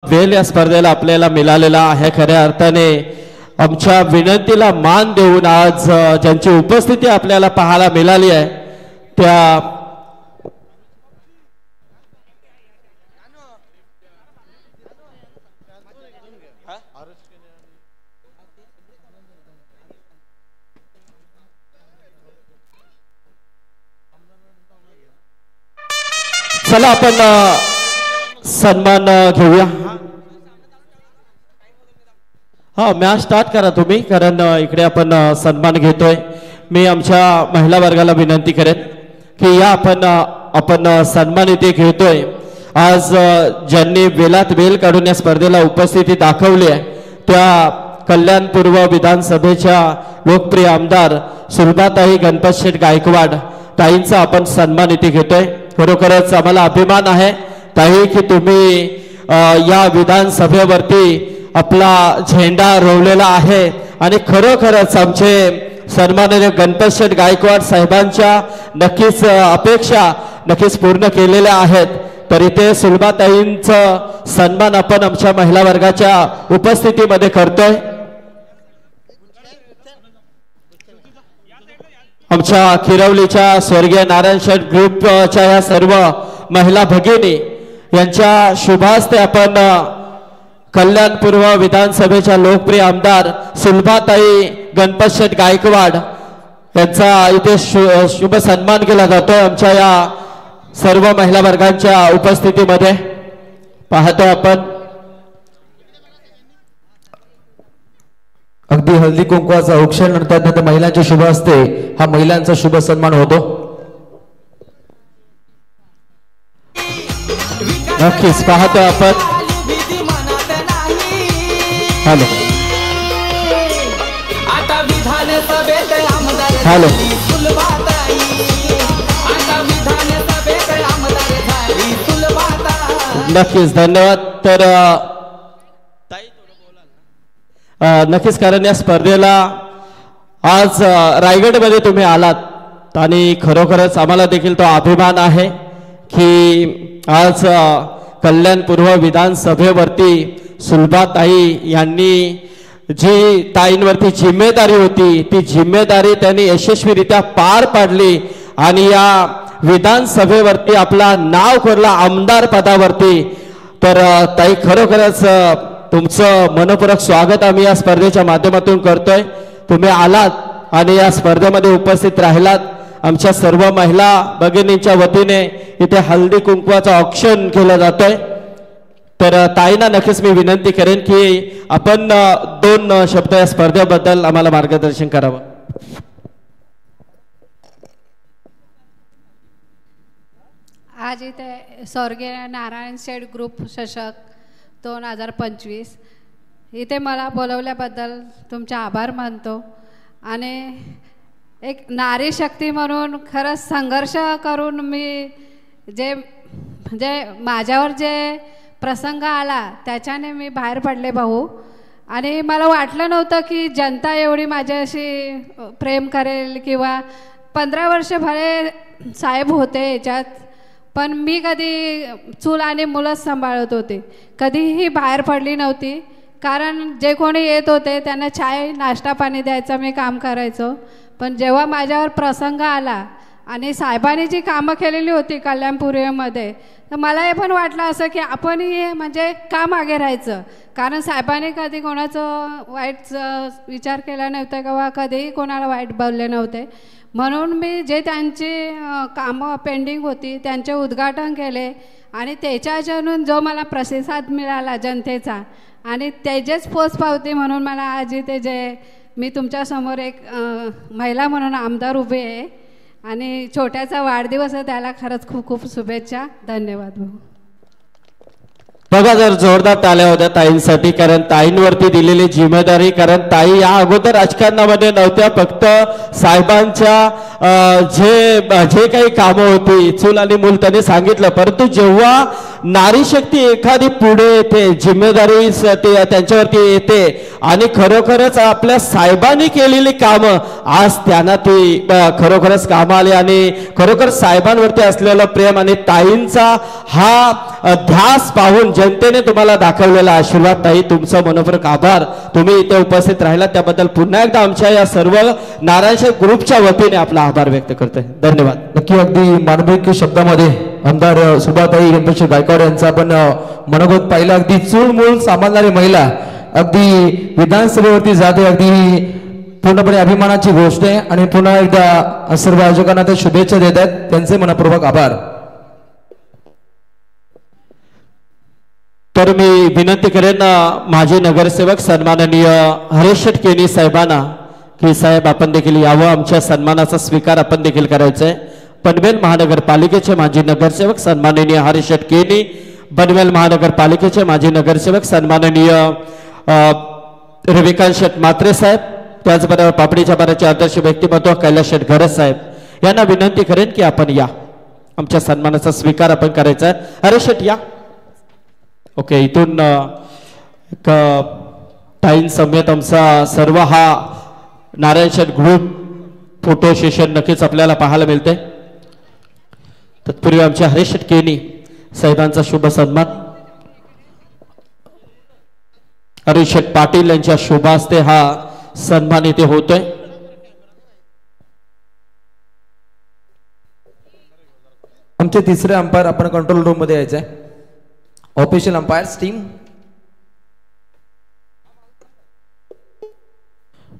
वेल या स्पर्धेला आपल्याला मिळालेला आहे। खऱ्या अर्थाने आमच्या विनंतीला मान देऊन आज ज्यांची उपस्थिती आपल्याला पाहायला मिळाली आहे त्या चला आपण सन्मान घेऊया। हा मॅच स्टार्ट करा तुम्ही, कारण इकडे आपण सन्मान घेतोय। मी आमच्या महिला वर्गाला विनंती करेन की या आपण सन्मान इथे घेतोय। आज ज्यांनी वेलात वेल काढून या स्पर्धेला उपस्थिती दाखवली आहे त्या कल्याण पूर्व विधानसभेच्या लोकप्रिय आमदार सुलभाताई गणपत शेठ गायकवाड ताईंचा आपण सन्मान इथे घेतोय। खरोखरच आम्हाला अभिमान आहे ताई की तुम्ही या विधानसभेवरती आपला झेंडा रोवलेला आहे आणि खरोखरच आमचे सन्माननीय गणपत शेठ गायकवाड साहेबांच्या नक्कीच अपेक्षा नक्कीच पूर्ण केलेल्या आहेत। तर इथे सुलभाताईंचा सन्मान आपण आमच्या महिला वर्गाच्या उपस्थितीमध्ये करतोय। आमच्या खिरवलीच्या स्वर्गीय नारायण शेठ ग्रुपच्या या सर्व महिला भगिनी यांच्या शुभास्ते आपण कल्याण पूर्व विधानसभेच्या लोकप्रिय आमदार सुलभाताई गणपत शेठ गायकवाड यांचा इथे शुभ सन्मान केला जातोय। आमच्या या सर्व महिला वर्गांच्या उपस्थितीमध्ये पाहतो आपण अगदी हळदी कुंकवाचा औक्षण नंतर महिलांच्या शुभ हस्ते हा महिलांचा शुभ सन्मान होतो। नक्कीच पाहतो आपण। हॅलो हॅलो नक्कीच धन्यवाद। तर नक्कीच कारण या स्पर्धेला आज रायगडमध्ये तुम्ही आलात आणि खरोखरच आम्हाला देखील तो अभिमान आहे की आज कल्याण पूर्व विधानसभेवरती सुलभाताई यांनी जी ताईंवरती जिम्मेदारी होती ती जिम्मेदारी त्यांनी यशस्वीरित्या पार पाडली आणि या विधानसभेवरती आपला नाव कोरला आमदार पदावरती। तर ताई खरोखरच तुमचं मनपूर्वक स्वागत आम्ही या स्पर्धेच्या माध्यमातून करतोय। तुम्ही आलात आणि या स्पर्धेमध्ये उपस्थित राहिलात। आमच्या सर्व महिला भगिनींच्या वतीने इथे हळदी कुंकवाचं औक्षण केलं जातोय। तर ताईंना नक्कीच मी विनंती करेन की आपण दोन शब्द या स्पर्धेबद्दल आम्हाला मार्गदर्शन करावं। आज इथे स्वर्गीय नारायण शेठ ग्रुप चषक 2025 इथे मला बोलवल्याबद्दल तुमचे आभार मानतो आणि एक नारी शक्ती म्हणून खरंच संघर्ष करून मी जे माझ्यावर जे प्रसंग आला त्याच्याने मी बाहेर पडले भाऊ। आणि मला वाटलं नव्हतं की जनता एवढी माझ्याशी प्रेम करेल किंवा 15 वर्ष भले साहेब होते याच्यात, पण मी कधी चूल आणि मुलंच सांभाळत होते, कधीही बाहेर पडली नव्हती। कारण जे कोणी येत होते त्यांना चाय नाश्ता पाणी द्यायचं मी काम करायचो। पण जेव्हा माझ्यावर प्रसंग आला आणि साहेबांनी जी कामं केलेली होती कल्याणपुरीमध्ये तर मला हे पण वाटलं असं की आपणही म्हणजे का मागे राहायचं, कारण साहेबांनी कधी कोणाचं वाईट विचार केला नव्हता किंवा कधीही कोणाला वाईट बोलले नव्हते। म्हणून मी जे त्यांची कामं पेंडिंग होती त्यांचे उद्घाटन केले आणि त्याच्याच्यातून जो मला प्रतिसाद मिळाला जनतेचा आणि त्याचेच पोचपावती म्हणून मला आज इथे जे मी तुमच्यासमोर एक महिला म्हणून आमदार उभे आहे आणि छोट्याचा वाढदिवस आहे त्याला खरंच खूप खूप शुभेच्छा। धन्यवाद भाऊ। बघा जर जोरदार टाळ्या होत्या ताईंसाठी, कारण ताईंवरती दिलेली जिम्मेदारी, कारण ताई या अगोदर राजकारणामध्ये नव्हत्या, फक्त साहेबांच्या जे काही कामं होती चूल आणि मूल त्यांनी सांगितलं। परंतु जेव्हा नारी शक्ती एखादी पुढे येते, जिम्मेदारी ते त्यांच्यावरती येते आणि खरोखरच आपल्या साहेबांनी केलेली कामं आज त्यांना ती खरोखरच कामं आली आणि खरोखर साहेबांवरती असलेलं प्रेम आणि ताईंचा हा ध्यास पाहून जनतेने तुम्हाला दाखवलेला आशीर्वाद, ताई तुमचा मनपूर्वक आभार. तुम्ही इथे उपस्थित राहिला त्याबद्दल पुन्हा एकदा आमच्या या सर्व नारायण ग्रुपच्या वतीने आपला आभार व्यक्त करतोय. धन्यवाद. नक्की अगदी मानविक शब्दामध्ये आमदार सुभाताई गणपतजी गायकवाड यांचा आपण मनोगत पाहिलं. अगदी चूळमूळ सांभाळणारी महिला अगदी विधानसभेवरती जाते, अगदी पूर्णपणे अभिमानाची गोष्ट आहे. आणि पुन्हा एकदा सर्व आयोजकांना ते शुभेच्छा देत आहेत, त्यांचे मनपूर्वक आभार. तर मी विनंती करेन माझे नगरसेवक सन्माननीय हरीश केनी साहेबांना की साहेब आपण देखील यावं, आमच्या सन्मानाचा स्वीकार आपण देखील करायचा आहे. पनवेल महानगरपालिकेचे माजी नगरसेवक सन्माननीय हरीश केनी, पनवेल महानगरपालिकेचे माजी नगरसेवक सन्माननीय रविकांत शेठ म्हात्रे साहेब, त्याचबरोबर पापडीच्या बाराचे आदर्श व्यक्तिमत्व कैलास शेठ घरत साहेब यांना विनंती करेन की आपण या, आमच्या सन्मानाचा स्वीकार आपण करायचा आहे. हरीश शेठ या. ओके, इथून एक टाईम समेत आमचा सर्व हा नारायण शेठ ग्रुप फोटो सेशन नक्कीच आपल्याला पाहायला मिळते. तत्पूर्वी आमच्या हरीश शेठ केनी साहेबांचा शुभ सन्मान, हरीश शेठ पाटील यांच्या शुभ हस्ते हा सन्मान इथे होतोय. आमचे तिसरे अंपायर आपण कंट्रोल रूम मध्ये यायचंय. ऑफिशियल अंपायर्स टीम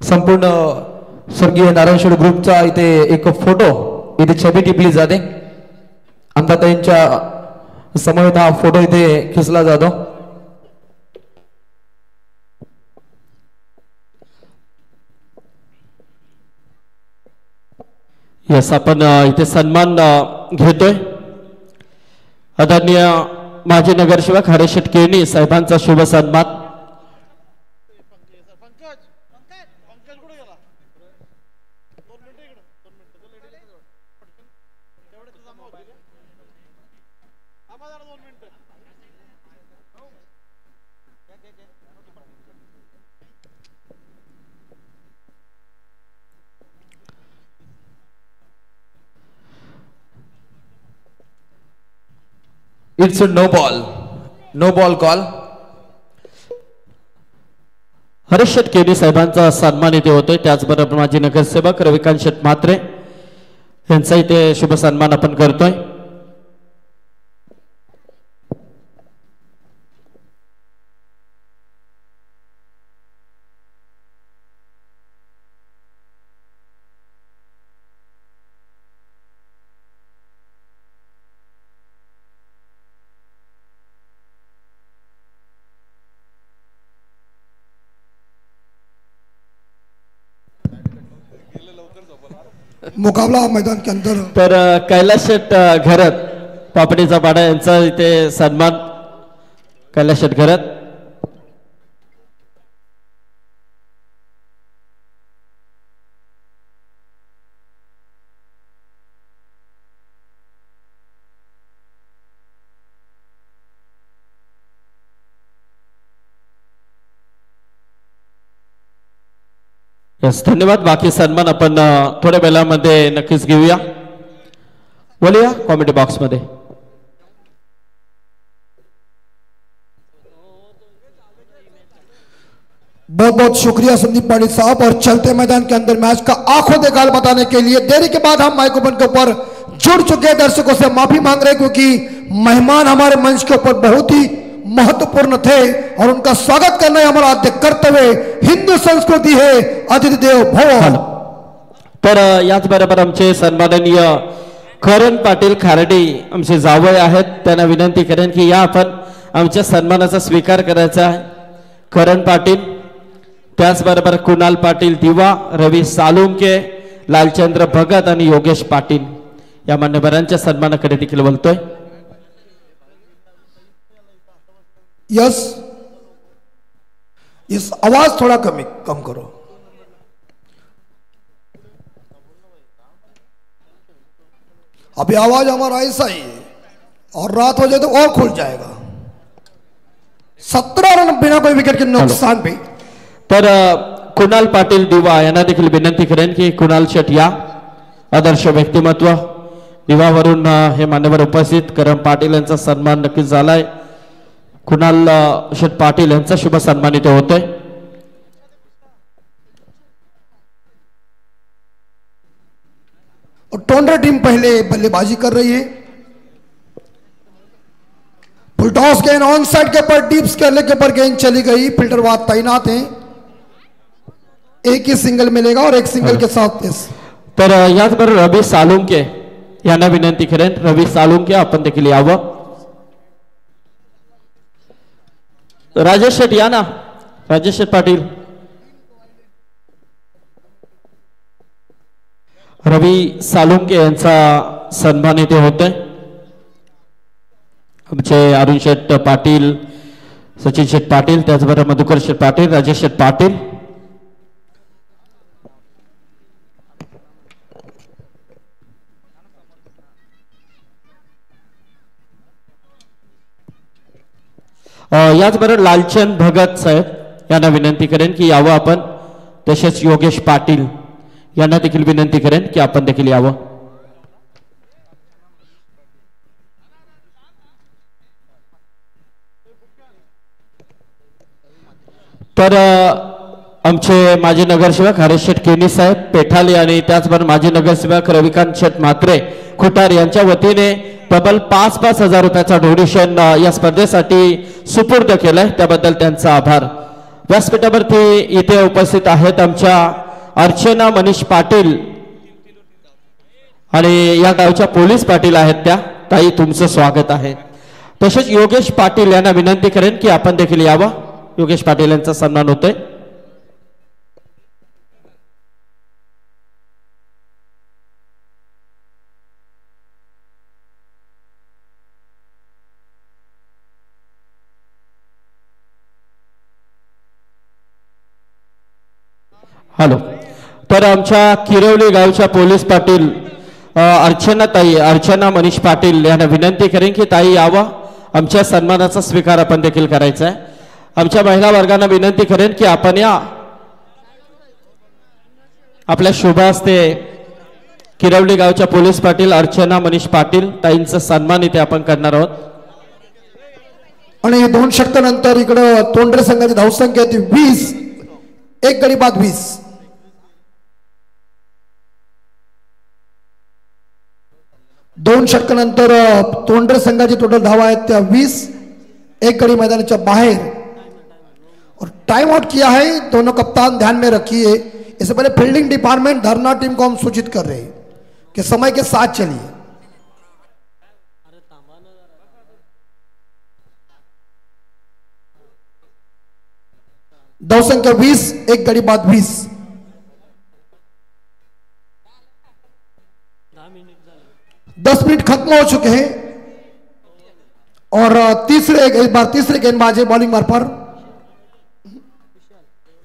संपूर्ण स्वर्गीय नारायण शेठ ग्रुपचा इथे एक फोटो इथे छबी टिपली जाते. अंताताईंच्या समवेत हा फोटो इथे खेचला जातो. यस, आपण इथे सन्मान घेतोय. आदरणीय माजी नगरसेवक हरीश शेठ केनी साहेबांचा शुभ सन्मान. It's no ball call. Harish Sheth Keni साहेबांचा सन्मान इथे होतोय. त्याचबरोबर माजी नगरसेवक रविकांत शेठ म्हात्रे यांचा इथे शुभ सन्मान आपण करतोय. मुकाबला मैदान के अंदर. तर कैलास शेठ घरत पापडीचा पाडा यांचा इथे सन्मान. कैलास शेठ घरत. यस, धन्यवाद. बाकी सन्मान आपण थोड्या वेळामध्ये नक्कीच घेऊया. बोलूया कॉमेडी बॉक्स मध्ये. बहुत बहुत शुक्रिया संदीप पांडे साहब. और चलते मैदान के अंदर मैच का आंखों देखा बताने के लिए देरी के बाद हम माइक्रोफोन के ऊपर जुड़ चुके दर्शकों से माफी मांग रहे क्योंकि मेहमान हमारे मंच के ऊपर बहुत ही महत्वपूर्ण थे और उनका स्वागत करना हमारा आद्य कर्तव्य. हिंदू संस्कृती है अतिथि देव भव. तर याचबरोबर आमचे सन्माननीय करण पाटील खारडी आमचे जावई आहेत. त्यांना विनंती करेन की या आपण आमच्या सन्मानाचा स्वीकार करायचा आहे. करण पाटील, त्याचबरोबर कुणाल पाटील दिवा, रवी सालुंके, लालचंद्र भगत आणि योगेश पाटील या मान्यवरांच्या सन्मानाकडे देखील बोलतोय. यस, इस आवाज थोड़ा कम करो. अभी आवाज हमारा ऐसा ही है. और रात हो जाए तो और खुल जाएगा। 17 रन बिना कोई विकेट के नुकसान पे। तर कुणाल पाटील दिवा यांना देखील विनंती करेन की कुणाल शेट या आदर्श व्यक्तिमत्व दिवावरून हे मान्यवर उपस्थित करम पाटील यांचा सन्मान नक्कीच झालाय। कुणाल शेट पाटील यांचा शुभ सन्मान इथे होतोय। और टोंडा टीम पहले बल्लेबाजी कर रही है। फुल टॉस गेंद ऑन साइड के ऊपर डीप स्केल के ऊपर गेंद चली गई। फिल्टर वाद तैनात हैं, एक ही सिंगल मिलेगा और एक सिंगल के साथ मिस। तर याचबरोबर रवी साळुंके यांना विनंती करेन, रवी साळुंके आपण देखील यावं। राजेश शेट या ना, राजेश शेट पाटील। रवी साळुंके यांचा सन्मान इथे होतोय। आमचे अरुण शेट पाटील, सचिन शेट पाटील, त्याचबरोबर मधुकर शेट पाटील, राजेश शेट पाटील। याचबरोबर लालचंद भगत साहेब यांना विनंती करेन की यावं आपण। तसेच योगेश पाटील यांना देखील विनंती करेन की आपण देखील यावं। तर आमचे माजी नगरसेवक हरेश शेट केनी साहेब पेठाले आणि त्याचबरोबर माजी नगरसेवक रविकांत शेट म्हात्रे खुटार यांच्या वतीने तब्बल 5,000 रुपयाचा डोनेशन या स्पर्धेसाठी सुपूर्द केलाय, त्याबद्दल त्यांचा आभार। व्यासपीठावरती इथे उपस्थित आहेत आमच्या अर्चना मनीष पाटील आणि या गावच्या पोलीस पाटील आहेत त्या ताई, तुमचं स्वागत आहे। तसेच योगेश पाटील यांना विनंती करेन की आपण देखील यावं। योगेश पाटील यांचा सन्मान होतोय। हॅलो, तर आमच्या किरवली गावच्या पोलीस पाटील अर्चना मनीष पाटील यांना विनंती करेन की ताई यावा, आमच्या सन्मानाचा स्वीकार आपण देखील करायचा आहे। आमच्या महिला वर्गांना विनंती करेन की आपण या। आपल्या शुभ हस्ते किरवली गावच्या पोलीस पाटील अर्चना मनीष पाटील ताईंचा सन्मान इथे आपण करणार आहोत। आणि 2 षटकानंतर इकडे तोंडरे संघाची धावसंख्या 20, एक गडी बाद 20। दोन षटकानंतर तोंडरे संघाची टोटल धावा आहेत त्या 20, एक गडी मैदानाच्या बाहेर। और टाइम आउट किया है, दोनों कप्तान ध्यान में रखिए। इससे पहले फील्डिंग डिपार्टमेंट धरना टीम को हम सूचित कर रहे हैं कि समय के साथ चलिए। धाव संख्या 20, एक गडी बाद 20। 10 मिनट खत्म हो चुके हैं और तीसरे गेंदबाज बॉलिंग मार पर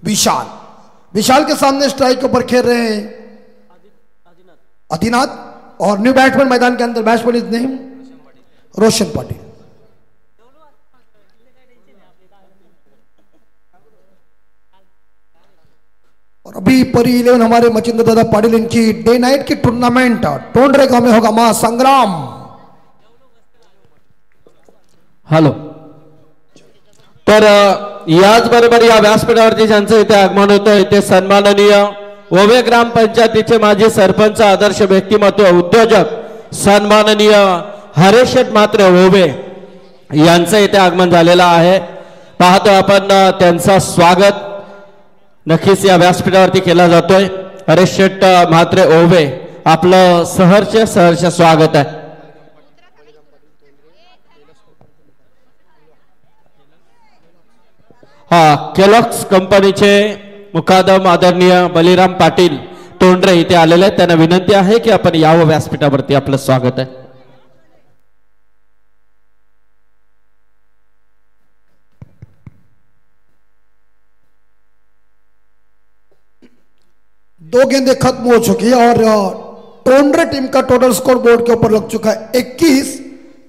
विशाल के सामने स्ट्राइक के ऊपर खेल रहे हैं आदिनाथ और न्यू बैट्समैन मैदान के अंदर batsman is name Roshan Patil. और अभी परी 11 हमारे मचिंद्र दादा पाटिल इनकी डे नाइट की टूर्नामेंट टोंडरे गांव में होगा मां संग्राम। हॅलो, तर याचबरोबर या व्यासपीठावरती ज्यांचं इथे आगमन होतं ते सन्माननीय ओवे ग्रामपंचायतीचे माजी सरपंच आदर्श व्यक्तिमत्व उद्योजक सन्माननीय हरेश शेट म्हात्रे ओवे यांचं इथे आगमन झालेलं आहे। पाहतो आपण त्यांचा स्वागत नक्कीच या व्यासपीठावरती केला जातोय। हरेश शेट म्हात्रे ओवे आपलं सहर्ष स्वागत आहे। केलॉक्स कंपनीचे मुकादम आदरणीय बलिराम पाटील तोंडरे इथे आलेले आहेत, त्यांना विनंती आहे की आपण यावं व्यासपीठावरती, आपलं स्वागत आहे। दो गेंदें खत्म हो चुकी है और टोंडरे टीम का टोटल स्कोर बोर्ड के ऊपर लग चुका है 21,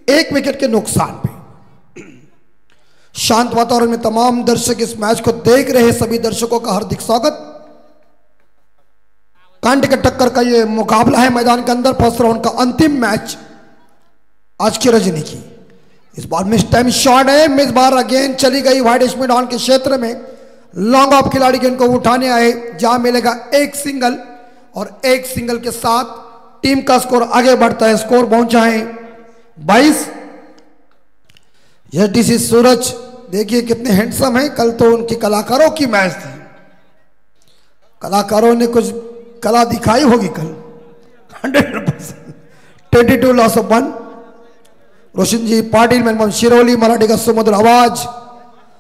1 विकेट के नुकसान पे। शांत वातावरण में तमाम दर्शक इस मैच को देख रहे सभी दर्शकों का हार्दिक स्वागत। कांटे के टक्कर का ये मुकाबला है मैदान के अंदर, फर्स्ट राउंड का अंतिम मैच आज की रजनी की। इस बार मिस टाइम शॉट है, मिस बार अगेन चली गई वाइड स्मिड ऑन के क्षेत्र में। लॉन्ग ऑफ खिलाड़ी गेंद को उठाने आए, जहां मिलेगा एक सिंगल और एक सिंगल के साथ टीम का स्कोर आगे बढ़ता है। स्कोर पहुंचा है 22। यह डीसी सूरज देखिए कितने हैंडसम है। कल तो उनकी कलाकारों की मैच थी, कलाकारों ने कुछ कला दिखाई होगी कल। 100% 22 लॉस ऑफ 1। रोशन जी पाटिल मेनपाम शिरोली मराठी का सुमधुर आवाज,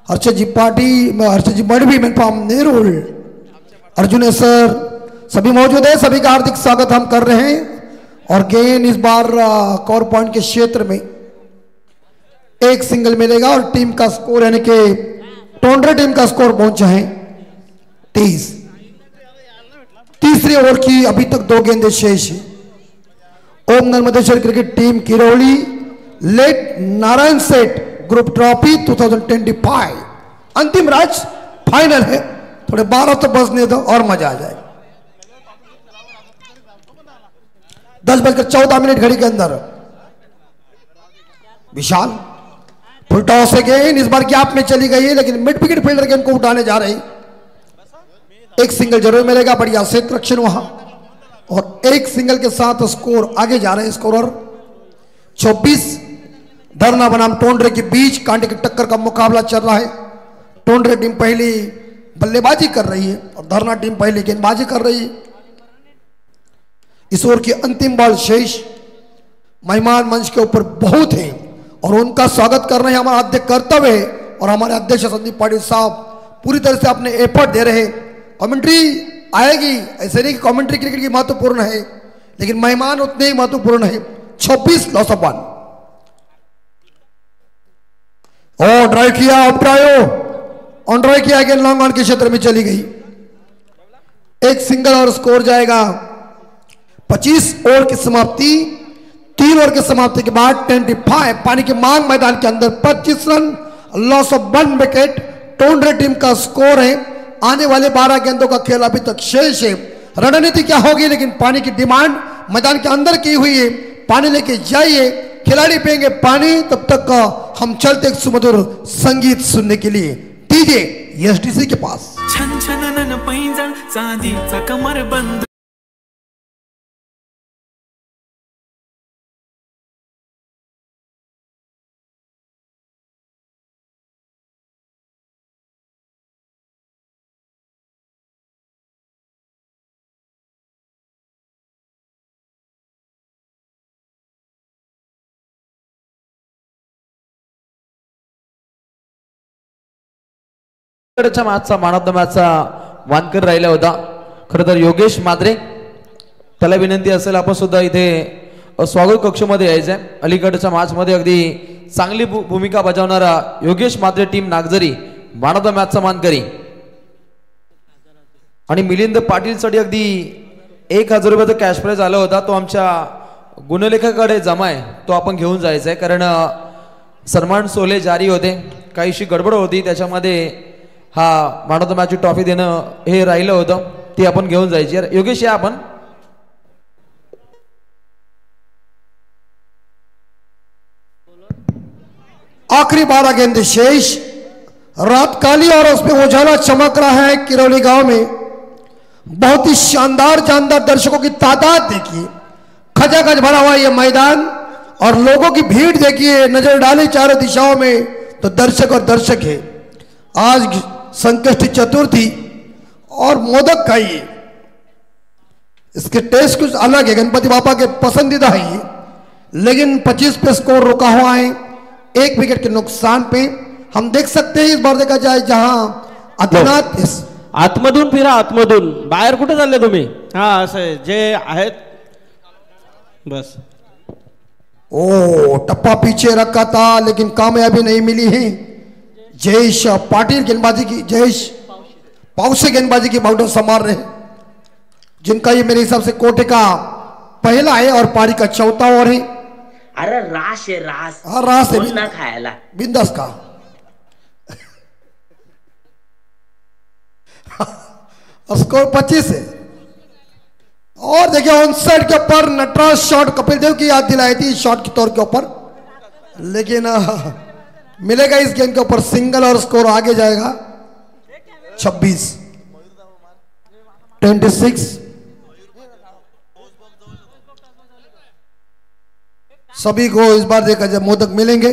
हर्षद जी पाटिल, हर्षद जी मडवी मेनपाम नेरुल, अर्जुन सर सभी मौजूद है, सभी का हार्दिक स्वागत हम कर रहे हैं। और गेंद इस बार कॉर पॉइंट के क्षेत्र में एक सिंगल मिलेगा और टीम का स्कोर यानी कि टोंडरा टीम का स्कोर पहुंचा है 23। तीसरी ओवर की अभी तक 2 गेंदें शेष है। Om Narmadeshwar cricket team Kiroli late Narayan Seth group trophy 2025 अंतिम मैच फाइनल है। थोड़े 12 तो बजने दो और मजा आ जाएगा। 10:14 घड़ी के अंदर विशाल फुल टॉस है गेंद, इस बार गैप में चली गई है लेकिन मिड विकेट फील्डर गेंद को उठाने जा रही। एक सिंगल जरूर मिलेगा, बढ़िया सेट रक्षण वहां और एक सिंगल के साथ स्कोर आगे जा रहे हैं। स्कोरर 24। धरना बनाम टोंडरे के बीच कांटे की टक्कर का मुकाबला चल रहा है। टोंडरे टीम पहली बल्लेबाजी कर रही है और धरना टीम पहली गेंदबाजी कर रही है। इस ओवर की अंतिम बॉल शेष। मेहमान मंच के ऊपर बहुत है और उनका स्वागत करना है हमारा आद्य कर्तव्य है और हमारे अध्यक्ष संदीप पाटिल साहब पूरी तरह से अपने एफर्ट दे रहे। कमेंट्री आएगी, ऐसे नहीं कि कमेंट्री क्रिकेट की महत्वपूर्ण है लेकिन मेहमान उतने ही महत्वपूर्ण है। 26 लॉस ऑफ 1। और ड्राइव किया, ऑफ ड्राइव ऑन ड्राइव किया, गेंद लॉन्ग ऑन के क्षेत्र में चली गई। एक सिंगल और स्कोर जाएगा 25। ओवर की समाप्ति, 3 ओवर की समाप्ति के बाद 25 पानी की मांग मैदान के अंदर 25 run loss of 1 wicket Tondare team का स्कोर है। आने वाले 12 गेंदों का खेल अभी तक शेष है। रणनीति क्या होगी लेकिन पानी की डिमांड मैदान के अंदर की हुई है। पानी लेके जाइए, खिलाड़ी पिएंगे पानी, तब तक हम चलते एक सुमधुर संगीत सुनने के लिए डीजे एसडीसी के पास। छन छन पैंजण चांदीचा कमरबंद मॅचचा मॅन ऑफ द मॅचचा वानकर राहिला होता खरं तर योगेश माद्रे। त्याला विनंती असेल आपण सुद्धा इथे स्वागत कक्षमध्ये यायचं आहे। अलीकडच्या मॅच मध्ये अगदी चांगली भूमिका बजावणारा Yogesh Madre team Nagzari man of the मॅचचा मानकरी आणि मिलिंद पाटील साठी अगदी 1000 रुपयाचा कॅश प्राइज आला होता, तो आमच्या गुणलेखाकडे जमा आहे, तो आपण घेऊन जायचा आहे कारण सन्मान सोले जारी होते, काहीशी गडबड होती त्याच्यामध्ये हा man of the match trophy देणं हे राहिलं होतं, ती आपण घेऊन जायची। योगेश या आपण। आखिरी 12 गेंदे शेष। रात काली और उसमें उजाला चमक रहा है किरौली गांव में। बहुत ही शानदार जानदार दर्शकों की तादाद देखिए, खचाखच भरा हुआ ये मैदान और लोगों की भीड़ देखिए। नजर डाले चारों दिशाओं में तो दर्शक और दर्शक है। आज संकष्टी चतुर्थी और मोदक खाइए, इसके टेस्ट कुछ अलग है, गणपति बापा के पसंदीदा है ये। लेकिन 25 पे स्कोर रुका हुआ है, 1 विकेट के नुकसान पे। हम देख सकते हैं इस बार देखा जाए जहां आदिनाथ आतमधून फिरा, आतमधून बाहेर कुठे चालले तुम्ही? हा असं जे आहेत बस। ओ टप्पा पीछे रखा था लेकिन कामयाबी नहीं मिली है। जयेश पाटिल गेंदबाजी की, जयेश पाउसे गेंदबाजी की बाउंड्री संभाल रहे हैं, जिनका ये मेरे हिसाब से कोटे का पहला है और पारी का चौथा ओवर है। अरे रास आहे रास. हा रास आहे. ना खायला बिंदास का. स्कोर 25 है. और देखिए ऑन साइड के ऊपर नटराज शॉट कपिल देव की याद दिलाई थी शॉट के तौर के ऊपर, लेकिन मिलेगा इस गेंद के ऊपर सिंगल और स्कोर आगे जाएगा 26 सभी को इस बार देखा जाए मोदक मिलेंगे.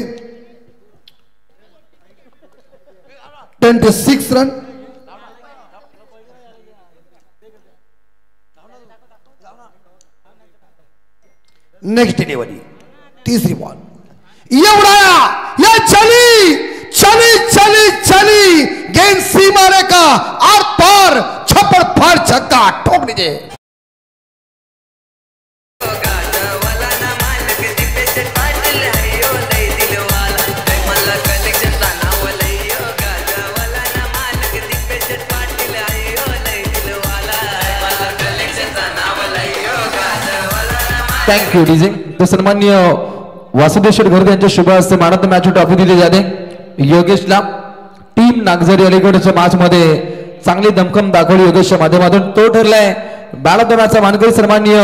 26 रन. नेक्स्ट डिलीवरी तीसरी बॉल, ये उड़ाया, ये चली चली चली चली गेंद सीमा रेखा आर पार, छप्पड़ फाड़ छक्का. ठोक दीजिए. Thank you DJ. तर सन्माननीय वासुदेव शेटघर यांच्या शुभ हस्ते मानद मॅच ट्रॉफी दिली जाते योगेशला. टीम नागझरी अलीगडच्या मॅच मध्ये चांगली दमखम दाखवली योगेशच्या माध्यमातून. तो ठरलाय मॅन ऑफ द मॅचचा मानकरी सन्माननीय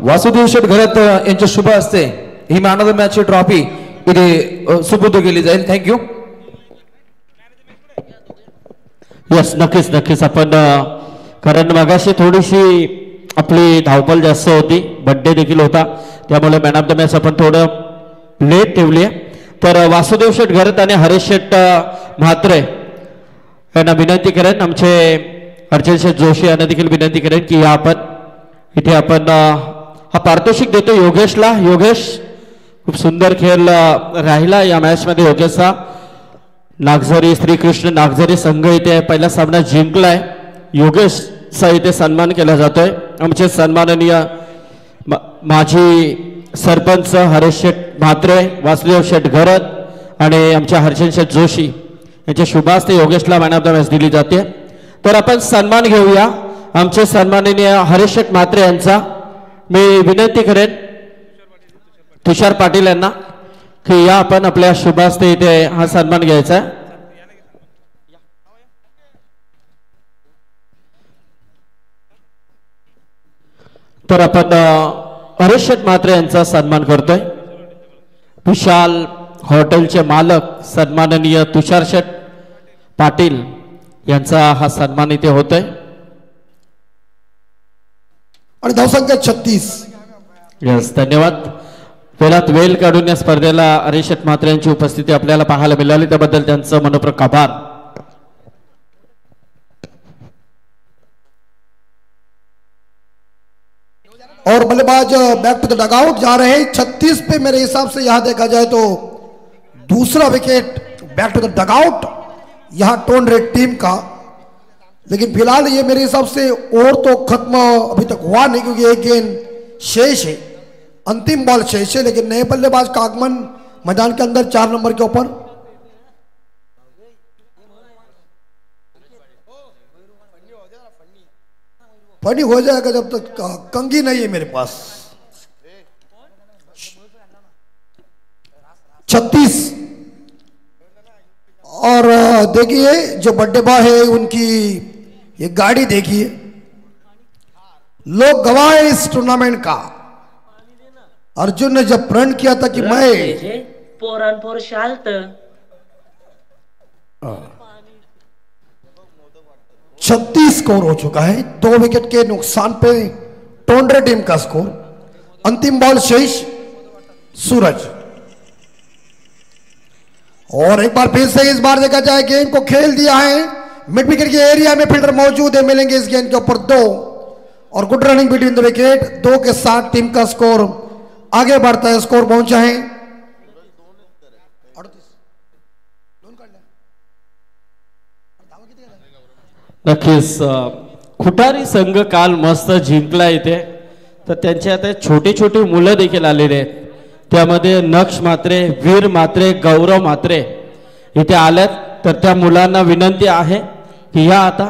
वासुदेव शेटघर यांच्या शुभ हस्ते he man of the मॅचची trophy इथे सुपूर्द केली जाईल. थँक्यू. यस नक्कीच नक्कीच. आपण कारण मगाशी थोडीशी आपली धावपळ जास्त होती, बड्डे देखील होता, त्यामुळे मॅन ऑफ द मॅच आपण थोडं लेट ठेवली आहे. तर वासुदेव शेठ घरत आणि हरेश शेठ म्हात्रे यांना विनंती करेन, आमचे अर्चन शेठ जोशी यांना देखील विनंती करेन की इथे आपण हा पारितोषिक देतो योगेशला. योगेश खूप सुंदर खेळ राहिला या मॅचमध्ये. योगेशचा नागझरी श्रीकृष्ण नागझरी संघ इथे पहिला सामना जिंकलाय. योगेशचा इथे सन्मान केला जातोय. आमचे सन्माननीय माजी सरपंच हरेश शेठ म्हात्रे, वासुदेव शेठ घरत आणि आमच्या हर्षन शेठ जोशी यांच्या शुभास्ते योगेशला मॅन ऑफ द मॅच दिली जाते. तर आपण सन्मान घेऊया आमचे सन्माननीय हरेश शेठ म्हात्रे यांचा. मी विनंती करेन तुषार पाटील यांना की या आपण आपल्या शुभास्ते इथे हा सन्मान घ्यायचा आहे. तर आपण हरेश शेठ म्हात्रे यांचा सन्मान करतोय. विशाल हॉटेलचे मालक सन्माननीय तुषार शेठ पाटील यांचा हा सन्मान इथे होतोय. आणि धावसंख्या 36. यस धन्यवाद. वेळात वेळ काढून या स्पर्धेला हरेश शेठ म्हात्रे यांची उपस्थिती आपल्याला पाहायला मिळाली त्याबद्दल त्यांचं मनपूर्वक आभार. और बल्लेबाज बैक टू द डगआउट जा रहे हैं 36 पे. मेरे हिसाब से यहां देखा जाए तो दूसरा wicket back to the dugout यहां टोन रेड टीम का. लेकिन फिलहाल ये मेरे हिसाब से और तो खत्म अभी तक हुआ नहीं क्योंकि एक गेंद शेष है, अंतिम बॉल शेष है. लेकिन नए बल्लेबाज का आगमन मैदान के अंदर 4 नंबर के ऊपर. फनी हो जाएगा जब तक कंगी नहीं है मेरे पास. 36. और देखिए जो बर्थडे बॉय है उनकी ये गाड़ी देखिए, लोग गवाह है इस टूर्नामेंट का. अर्जुन ने जब प्रण किया था कि मैं पोरांपोर शालत 36 स्कोर हो चुका है. 2 विकेट के नुकसान पे टोंडरे टीम का स्कोर. अंतिम बॉल शेष सूरज. और एक बार फिर से इस बार देखा जाए गेंद को खेल दिया है मिड विकेट के एरिया में. फील्डर मौजूद है, मिलेंगे इस गेंद के ऊपर 2. और good running between the wicket. 2 के साथ टीम का स्कोर आगे बढ़ता है. स्कोर पहुंचा है 38. नक्कीच खुटारी संघ काल मस्त जिंकला इथे. तर त्यांचे आता छोटी छोटी मुलं देखील आलेले आहेत. त्यामध्ये नक्ष म्हात्रे, वीर म्हात्रे, गौरव म्हात्रे इथे आल्यात. तर त्या मुलांना विनंती आहे की या आता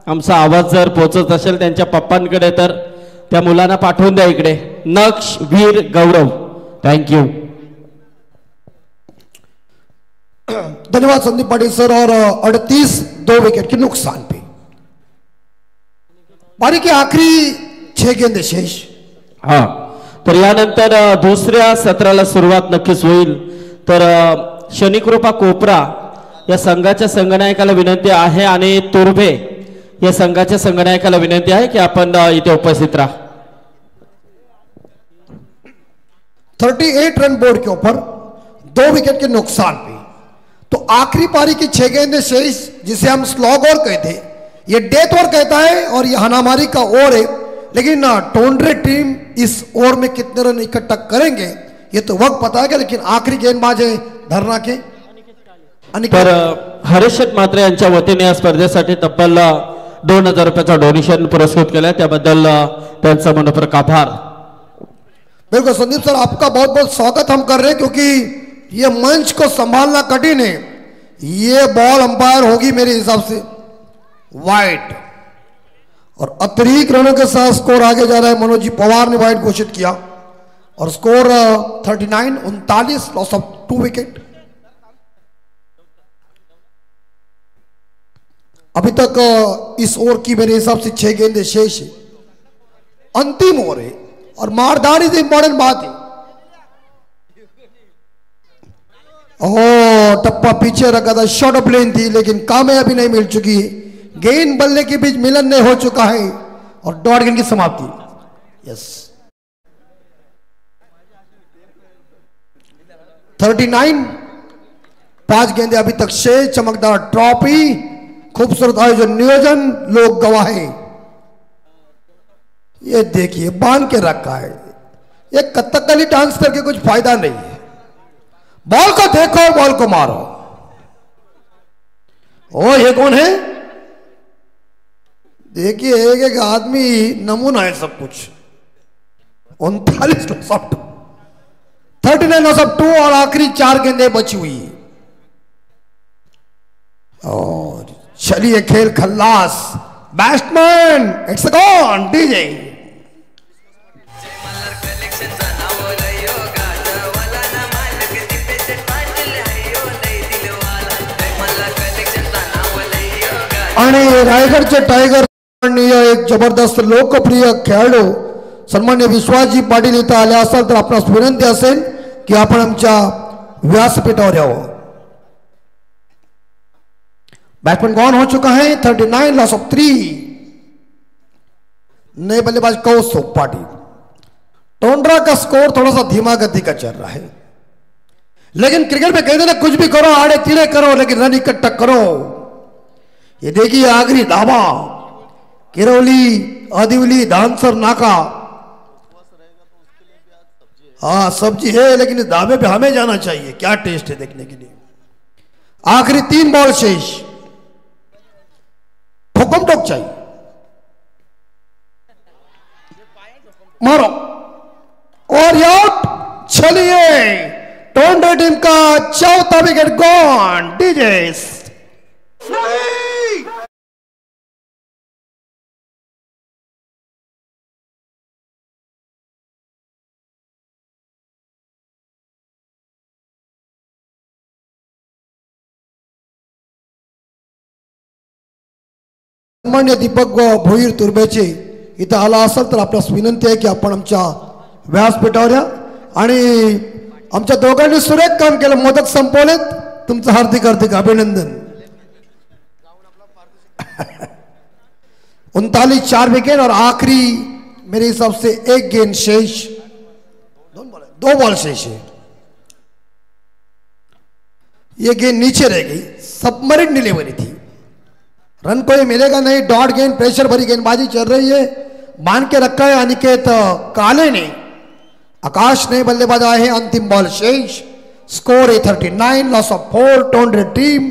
आमचा आवाज जर पोहोचत असेल त्यांच्या पप्पांकडे तर त्या मुलांना पाठवून द्या इकडे. नक्ष, वीर, गौरव. थँक्यू. धन्यवाद संदीप पाटिल सर। और 38 2 विकेट के नुकसान पे पारी की आखरी 6 गेंदे शेष। हा, तर यानंतर दुसऱ्या सत्राला सुरुवात नक्कीच होईल। तर शनिकृपा कोपरा या संघाच्या संघनायकाला विनंती आहे आणि तुर्भे या संघाच्या संघनायकाला विनंती आहे की आपण इथे उपस्थित राहा। 38 रन बोर्ड के ऊपर 2 विकेट के नुकसान पे। तो आखिरी पारी की 6 गेंदें शेष, जिसे हम स्लॉग ओवर कहते हैं, ये डेथ ओवर कहता है और ये हनामारी का ओवर है। लेकिन टोंड्रे टीम इस ओवर में कितने रन इकट्ठा करेंगे ये तो वक्त बताएगा। लेकिन आखिरी गेंदबाज है धरना के तर हरीश शेठ मात्रे यांच्या वतीने या स्पर्धेसाठी तब्बल 2000 रुपयाचा डोनेशन पुरस्कृत केला, त्याबद्दल त्यांचा मनपूर्वक आभार। बिल्कुल संदीप सर, आपका बहुत बहुत स्वागत हम कर रहे हैं, क्योंकि ये मंच को संभालना कठिन है। ये बॉल अंपायर होगी मेरे हिसाब से वाइड, और अतिरिक्त रनों के साथ स्कोर आगे जा रहा है। मनोज जी पवार ने वाइड घोषित किया और स्कोर 39 लॉस ऑफ 2 विकेट। अभी तक इस ओवर की मेरे हिसाब से 6 गेंदें शेष है, अंतिम ओवर है और मारदारी से इंपॉर्टेंट बात है। ओ टप्पा पीछे रखा था, शॉर्ट प्लेन थी लेकिन कामयाबी नहीं मिल चुकी है। गेंद बल्ले के बीच मिलन नहीं हो चुका है और डॉट गेंद की समाप्ति। यस 39 5 गेंदे अभी तक शेष। चमकदार ट्रॉफी, खूबसूरत आयोजन नियोजन, लोग गवाहे। ये देखिए बांध के रखा है, ये कथकली डांस करके कुछ फायदा नहीं है। बॉल को देखो, बॉल को मारो। ओ ये कौन है? देखिए एक एक आदमी नमूना है सब कुछ। 39 लॉस ऑफ 2, 39 लॉस ऑफ 2 और आखिरी 4 गेंदें बची हुई। और चलिए खेल खल्लास, बैट्समैन इट्स गॉन डीजे। आणि रायगडचे टायगर एक जबरदस्त लोकप्रिय खेळाडू सन्मान्य विश्वासजी पाटील इथं आले असाल तर आपणास विनंती असेल की आपण आमच्या व्यासपीठावर यावं। बैट्समैन गॉन हो चुका है, 39 लॉस ऑफ 3। नए बल्लेबाज कौस्तुभ पाटिल। टोंड्रा का स्कोर थोड़ा सा धीमा गति का चल रहा है, लेकिन क्रिकेट में कहते ना कुछ भी करो, आड़े तिड़े करो, लेकिन रन इकट्ठा करो। ये देखिए आखिरी धावा, किरौली, आदिवली, धानसर नाका। हाँ सब्जी है, लेकिन इस धाबे पे हमें जाना चाहिए, क्या टेस्ट है देखने के लिए। आखिरी 3 बॉल शेष, हुक्म टोक चाहिए, मारो और आउट। चलिए टोंड्रे टीम का 4था विकेट गॉन डीजे। सन्मान्य दीपक भोईर तुर्बेचे इथं आला असेल तर आपल्यास विनंती आहे की आपण आमच्या व्यासपीठावर या। आणि आमच्या दोघांनी सुरेख काम केलं, मोदक संपवलेत, तुमचं हार्दिक हार्दिक अभिनंदन। 39 4 विकेट और आखिरी मेरे हिसाब से 1 गेंद शेष, 2 बॉल शेष है। ये गेंद नीचे रह गई, सबमरीन डिलीवरी थी, रन कोई मिलेगा नहीं। डॉट गेंद, प्रेशर भरी गेंदबाजी चल रही है, बांध के रखा है अनिकेत काले ने। आकाश ने बल्लेबाज आए हैं, अंतिम बॉल शेष। स्कोर है 39 लॉस ऑफ 4 टोंड्रे टीम।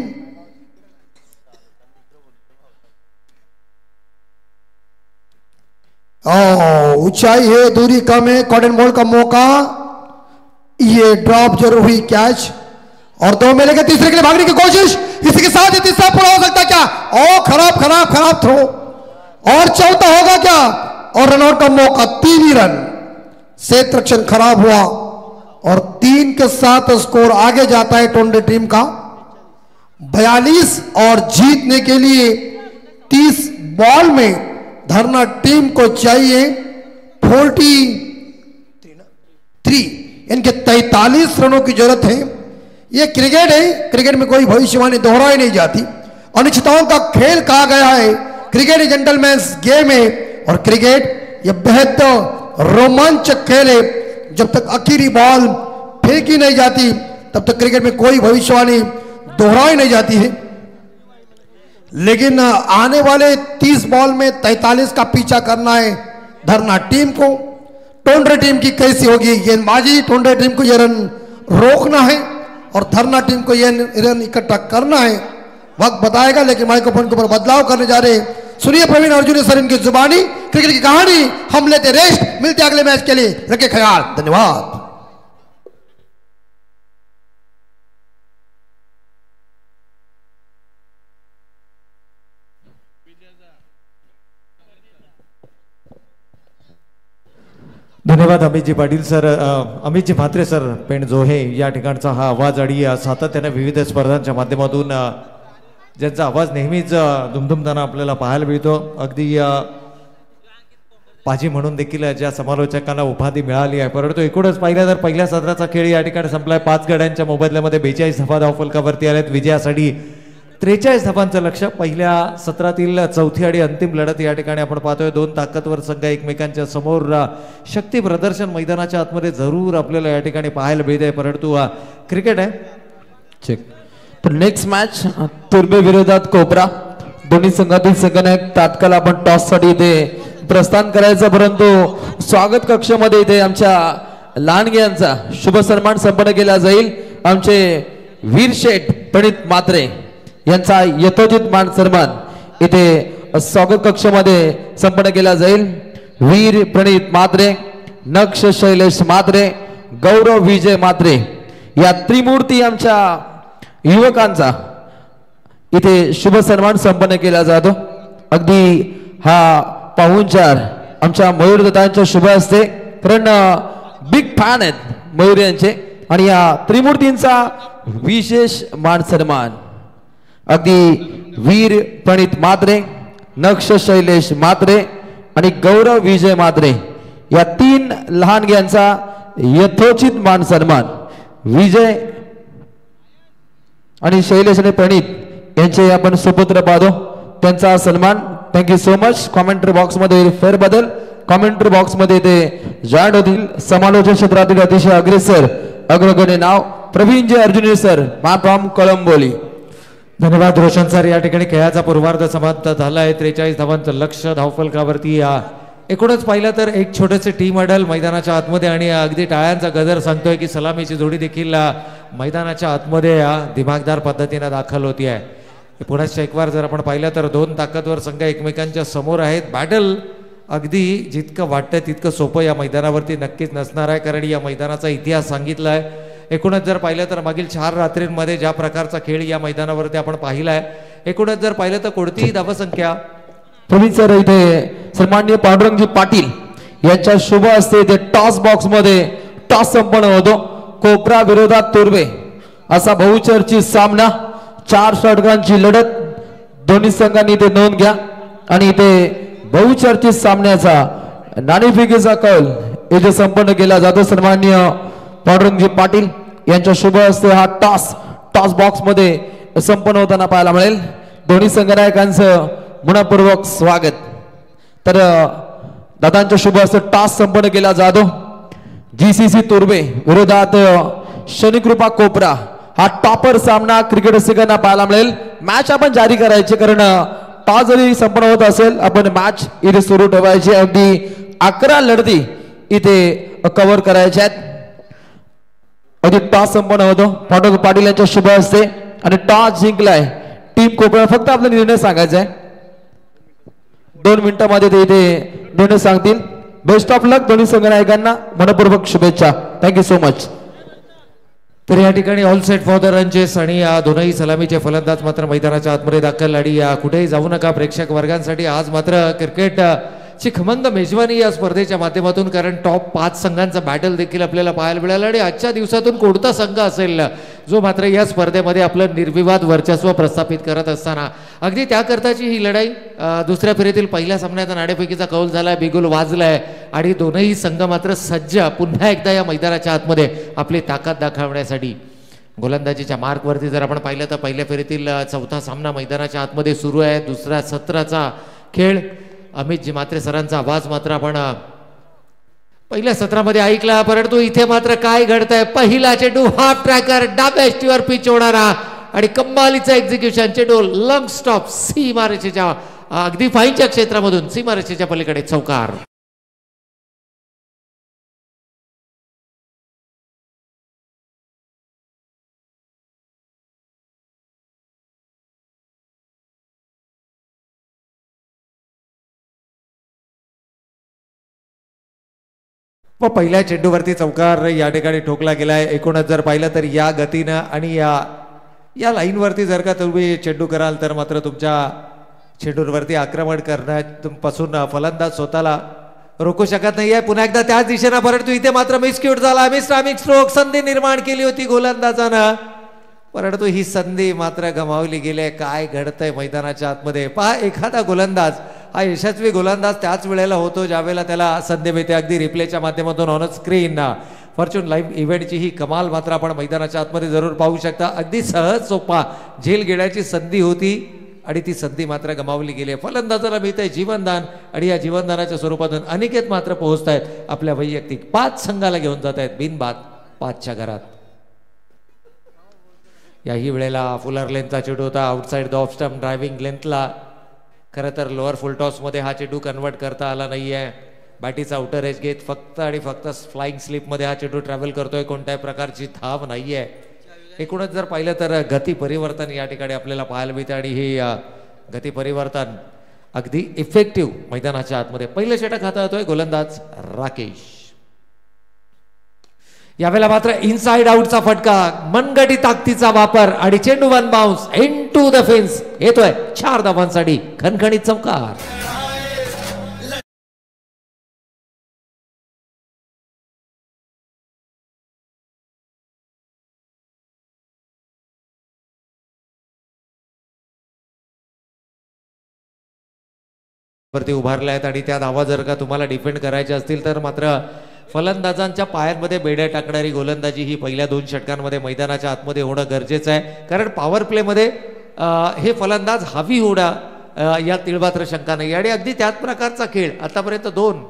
ऊंचाई है, दूरी कम है, कॉटन बॉल का मौका, ये ड्रॉप जरूर हुई, कैच और 2 में लेके तीसरे के लिए भागने की कोशिश। इसी के साथ तीसरा पूरा हो सकता क्या? ओ खराब खराब खराब थ्रो, और चौथा होगा क्या? और रनआउट का मौका, 3 ही रन। क्षेत्ररक्षण खराब हुआ और 3 के साथ स्कोर आगे जाता है टोंड्रे टीम का 42 और जीतने के लिए 30 बॉल में धरना टीम को चाहिए 43 इनके 43 रनों की जरूरत है। ये क्रिकेट है, क्रिकेट में कोई भविष्यवाणी दोहराई नहीं जाती। अनिश्चितताओं का खेल कहा गया है, क्रिकेट जेंटलमैन्स गेम है और क्रिकेट ये बेहद रोमांचक खेल है। जब तक आखिरी बॉल फेंकी नहीं जाती तब तक क्रिकेट में कोई भविष्यवाणी दोहराई नहीं जाती है। लेकिन आने वाले 30 बॉल में 43 का पीछा करना है धरना टीम को। टोंडरे टीम की कैसी होगी गेंदबाजी, टोंडरे टीम को यह रन रोकना है और धरना टीम को यह रन इकट्ठा करना है। वक्त बताएगा, लेकिन माइक्रोफोन के ऊपर बदलाव करने जा रहे हैं। सुनिए प्रवीण अर्जुन सर इनकी जुबानी क्रिकेट की कहानी। हम लेते रेस्ट, मिलते अगले मैच के लिए, रखे ख्याल, धन्यवाद। धन्यवाद अमितजी पाटील सर, अमितजी म्हात्रे सर, पेण जोहे या ठिकाणचा हा आवाज आणि सातत्याने विविध स्पर्धांच्या माध्यमातून ज्यांचा आवाज नेहमीच दुमदुमताना आपल्याला पाहायला मिळतो। अगदी पाजी म्हणून देखील ज्या समालोचकांना उपाधी मिळाली आहे, परंतु एकूणच पाहिलं तर पहिल्या सत्राचा खेळ या ठिकाणी संपलाय। 5 गड्यांच्या मोबदल्यामध्ये 42 धावा धावफलकावरती आल्यात। विजयासाठी 43 धावांचं लक्ष। पहिल्या सत्रातील चौथी आणि अंतिम लढत या ठिकाणी आपण पाहतोय। 2 ताकदवर संघ एकमेकांच्या समोर शक्ती प्रदर्शन मैदानाच्या आतमध्ये जरूर आपल्याला या ठिकाणी पाहायला मिळते, परंतु क्रिकेट आहे। चेक। तर नेक्स्ट मॅच तुर्बे विरोधात कोपरा। दोन्ही संघातील संघनायक तात्काळ आपण टॉस साठी इथे प्रस्थान करायचं, परंतु स्वागत कक्षामध्ये इथे आमच्या लहानगे यांचा शुभ सन्मान संपन्न केला जाईल। आमचे वीर शेठ प्रणित म्हात्रे यांचा यथोचित मान सन्मान इथे स्वागत कक्षामध्ये संपन्न केला जाईल। वीर प्रणित म्हात्रे, नक्ष शैलेश म्हात्रे, गौरव विजय म्हात्रे या त्रिमूर्ती आमच्या युवकांचा इथे शुभ सन्मान संपन्न केला जातो। अगदी हा पाहुणचार आमच्या मयूर दत्तांच्या शुभ असते, कारण बिग फॅन आहेत मयूर यांचे, आणि या त्रिमूर्तींचा विशेष मान सन्मान अगदी वीर प्रणित म्हात्रे, नक्ष शैलेश म्हात्रे आणि गौरव विजय म्हात्रे या 3 लहानग्यांचा यथोचित मान सन्मान। विजय आणि शैलेश आणि प्रणित यांचे आपण सुपुत्र पाहतो, त्यांचा सन्मान। Thank you so much. Commentary box मध्ये फेरबदल, कॉमेंट्री बॉक्स मध्ये ते जॉईन होतील समालोचन क्षेत्रातील अतिशय अग्रेसर अग्रगण्य नाव प्रवीणजी अर्जुनी सर, फ्रॉम कळंबोली। धन्यवाद रोशन सर। या ठिकाणी खेळाचा पूर्वार्ध समाप्त झाला आहे। 43 धावांचं लक्ष धावफलकावरती। एकूणच पाहिलं तर एक छोटेसे टीम अडल मैदानाच्या आतमध्ये, आणि अगदी टाळ्यांचा गजर सांगतोय की सलामीची जोडी देखील मैदानाच्या आतमध्ये दिमागदार पद्धतीने दाखल होती आहे। पुन्हा एक वार जर आपण पाहिलं तर 2 ताकदवर संघ एकमेकांच्या समोर आहेत। बॅटल अगदी जितकं वाटतं तितकं सोपं या मैदानावरती नक्कीच नसणार आहे, कारण या मैदानाचा इतिहास सांगितला आहे। एकूणच जर पाहिलं तर मागील 4 रात्रींमध्ये ज्या प्रकारचा खेळ या मैदानावरती आपण पाहिला आहे, एकूणच जर पाहिलं तर कोणतीही धावसंख्या प्रवीण सर इथे सन्माननीय पांडुरंगजी पाटील यांच्या शुभ असते ते टॉस बॉक्स मध्ये टॉस संपन्न होतो। कोपरा विरोधात तुर्बे असा बहुचर्चित सामना, 4 षटकांची लढत, दोन्ही संघांनी इथे नोंद घ्या। आणि इथे बहुचर्चित सामन्याचा नाणेफेकीचा कौल इथे संपन्न केला जातो। सन्माननीय पांडुरंगजी पाटील यांच्या शुभ हस्ते हा टॉस बॉक्स मध्ये संपन्न होताना पाहायला मिळेल। दोन्ही संघनायकांचं मनपूर्वक स्वागत। तर दादांच्या शुभ हस्ते टॉस संपन्न केला जातो। जीसीसी तुर्बे विरोधात शनिकृपा कोपरा हा टॉपर सामना क्रिकेट रसिकांना पाहायला मिळेल। मॅच आपण जारी करायची, कारण टॉस जरी संपन्न होत असेल आपण मॅच इथे सुरू ठेवायची। अगदी 11 लढती इथे कव्हर करायच्या आहेत। अगदी टॉस संपन्न होतो पांडुरंग पाटील यांच्या शुभ हस्ते, आणि टॉस जिंकलाय टीम कोपरा। फक्त आपला निर्णय सांगायचा आहे, 2 मिनिटांमध्ये ते इथे निर्णय सांगतील। बेस्ट ऑफ लक दोन्ही संघनायकांना, मनपूर्वक शुभेच्छा। Thank you so much. तर या ठिकाणी ऑल सेट फॉर द रनचेस, आणि या दोनही सलामीचे फलंदाज मात्र मैदानाच्या आतमध्ये दाखल, आणि कुठेही जाऊ नका प्रेक्षक वर्गांसाठी। आज मात्र क्रिकेट चिखमंग मेजवानी या स्पर्धेच्या माध्यमातून, कारण टॉप 5 संघांचा बॅटल देखील आपल्याला पाहायला मिळालं. आणि आजच्या दिवसातून कोणता संघ असेल जो मात्र या स्पर्धेमध्ये आपलं निर्विवाद वर्चस्व प्रस्थापित करत असताना अगदी त्याकरताची ही लढाई. दुसऱ्या फेरीतील पहिल्या सामन्याचा नाणेफेकीचा कौल झालाय, बिगुल वाजलाय आणि दोनही संघ मात्र सज्ज पुन्हा एकदा या मैदानाच्या आतमध्ये आपली ताकद दाखवण्यासाठी. गोलंदाजीच्या मार्कवरती जर आपण पाहिलं तर पहिल्या फेरीतील चौथा सामना मैदानाच्या आतमध्ये सुरू आहे. दुसऱ्या सत्राचा खेळ. अमितजी म्हात्रे सरांचा आवाज मात्र आपण पहिल्या सत्रामध्ये ऐकला, परंतु इथे मात्र काय घडतंय. पहिला चेंडू हाफ ट्रॅकर डाव्या एष्टीवर पिच होणारा आणि कमालीचा एक्झिक्युशन. चेंडू लंग स्टॉप सीमारेषेच्या अगदी फाईनच्या क्षेत्रामधून सीमारेषेच्या पलीकडे चौकार. व पहिल्या चेंडूवरती चौकार या ठिकाणी ठोकला गेलाय. एकूणच जर पाहिलं तर या गतीनं आणि या लाईनवरती जर का तुम्ही चेंडू कराल तर मात्र तुमच्या चेंडूवरती आक्रमण करण्यापासून फलंदाज स्वतःला रोखू शकत नाहीये. पुन्हा एकदा त्याच दिशेनं, परंतु इथे मात्र मिसक्यूट झाला. मिस्टामिक स्ट्रोक. संधी निर्माण केली होती गोलंदाजानं, परंतु ही संधी मात्र गमावली गेली. काय घडतंय मैदानाच्या आतमध्ये पहा. एखादा गोलंदाज हा यशस्वी गोलंदाज त्याच वेळेला होतो ज्यावेळेला त्याला संधी मिळते. अगदी रिप्लेच्या माध्यमातून ऑन स्क्रीन फॉर्च्यून लाईव्ह इव्हेंटची ही कमाल मात्र आपण मैदानाच्या आतमध्ये जरूर पाहू शकता. अगदी सहज सोपा झेल घेण्याची संधी होती आणि ती संधी मात्र गमावली गेली. फलंदाजाला मिळतंय जीवनदान आणि या जीवनदानाच्या स्वरूपातून अनिकेत मात्र पोहोचतायत आपल्या वैयक्तिक 5 संघाला घेऊन जात आहेत बिनबाद 5च्या घरात. याही वेळेला फुलर लेंथचा चेंडू होता outside the off stump driving लेंथला. खरं तर लोअर फुल टॉसमध्ये हा चेंडू कन्वर्ट करता आला नाहीये. बॅटीचा आउटर एज घेत फक्त आणि फक्त फ्लाइंग स्लिपमध्ये हा चेंडू ट्रॅव्हल करतोय. कोणत्याही प्रकारची धाव नाहीये. एकूणच जर पाहिलं तर गती परिवर्तन या ठिकाणी आपल्याला पाहायला मिळते आणि हे गती परिवर्तन अगदी इफेक्टिव्ह मैदानाच्या आतमध्ये. पहिलं षटक हाताळतोय गोलंदाज राकेश. यावेळेला मात्र इनसाइड आउटचा फटका, मनगटी ताकदीचा वापर आणि चेंडू one bounce into the fence येतोय 4 धावांसाठी खणखणीत चौकार. वरती उभारले आहेत आणि त्या धावा जर का तुम्हाला डिफेंड करायच्या असतील तर मात्र फलंदाजांच्या पायांमध्ये बेड्या टाकणारी गोलंदाजी ही पहिल्या 2 षटकांमध्ये मैदानाच्या आतमध्ये होणं गरजेचं आहे. कारण पॉवर प्लेमध्ये हे फलंदाज हवी होणं या तिळमात्र शंका नाही. आणि अगदी त्याच प्रकारचा खेळ आतापर्यंत 2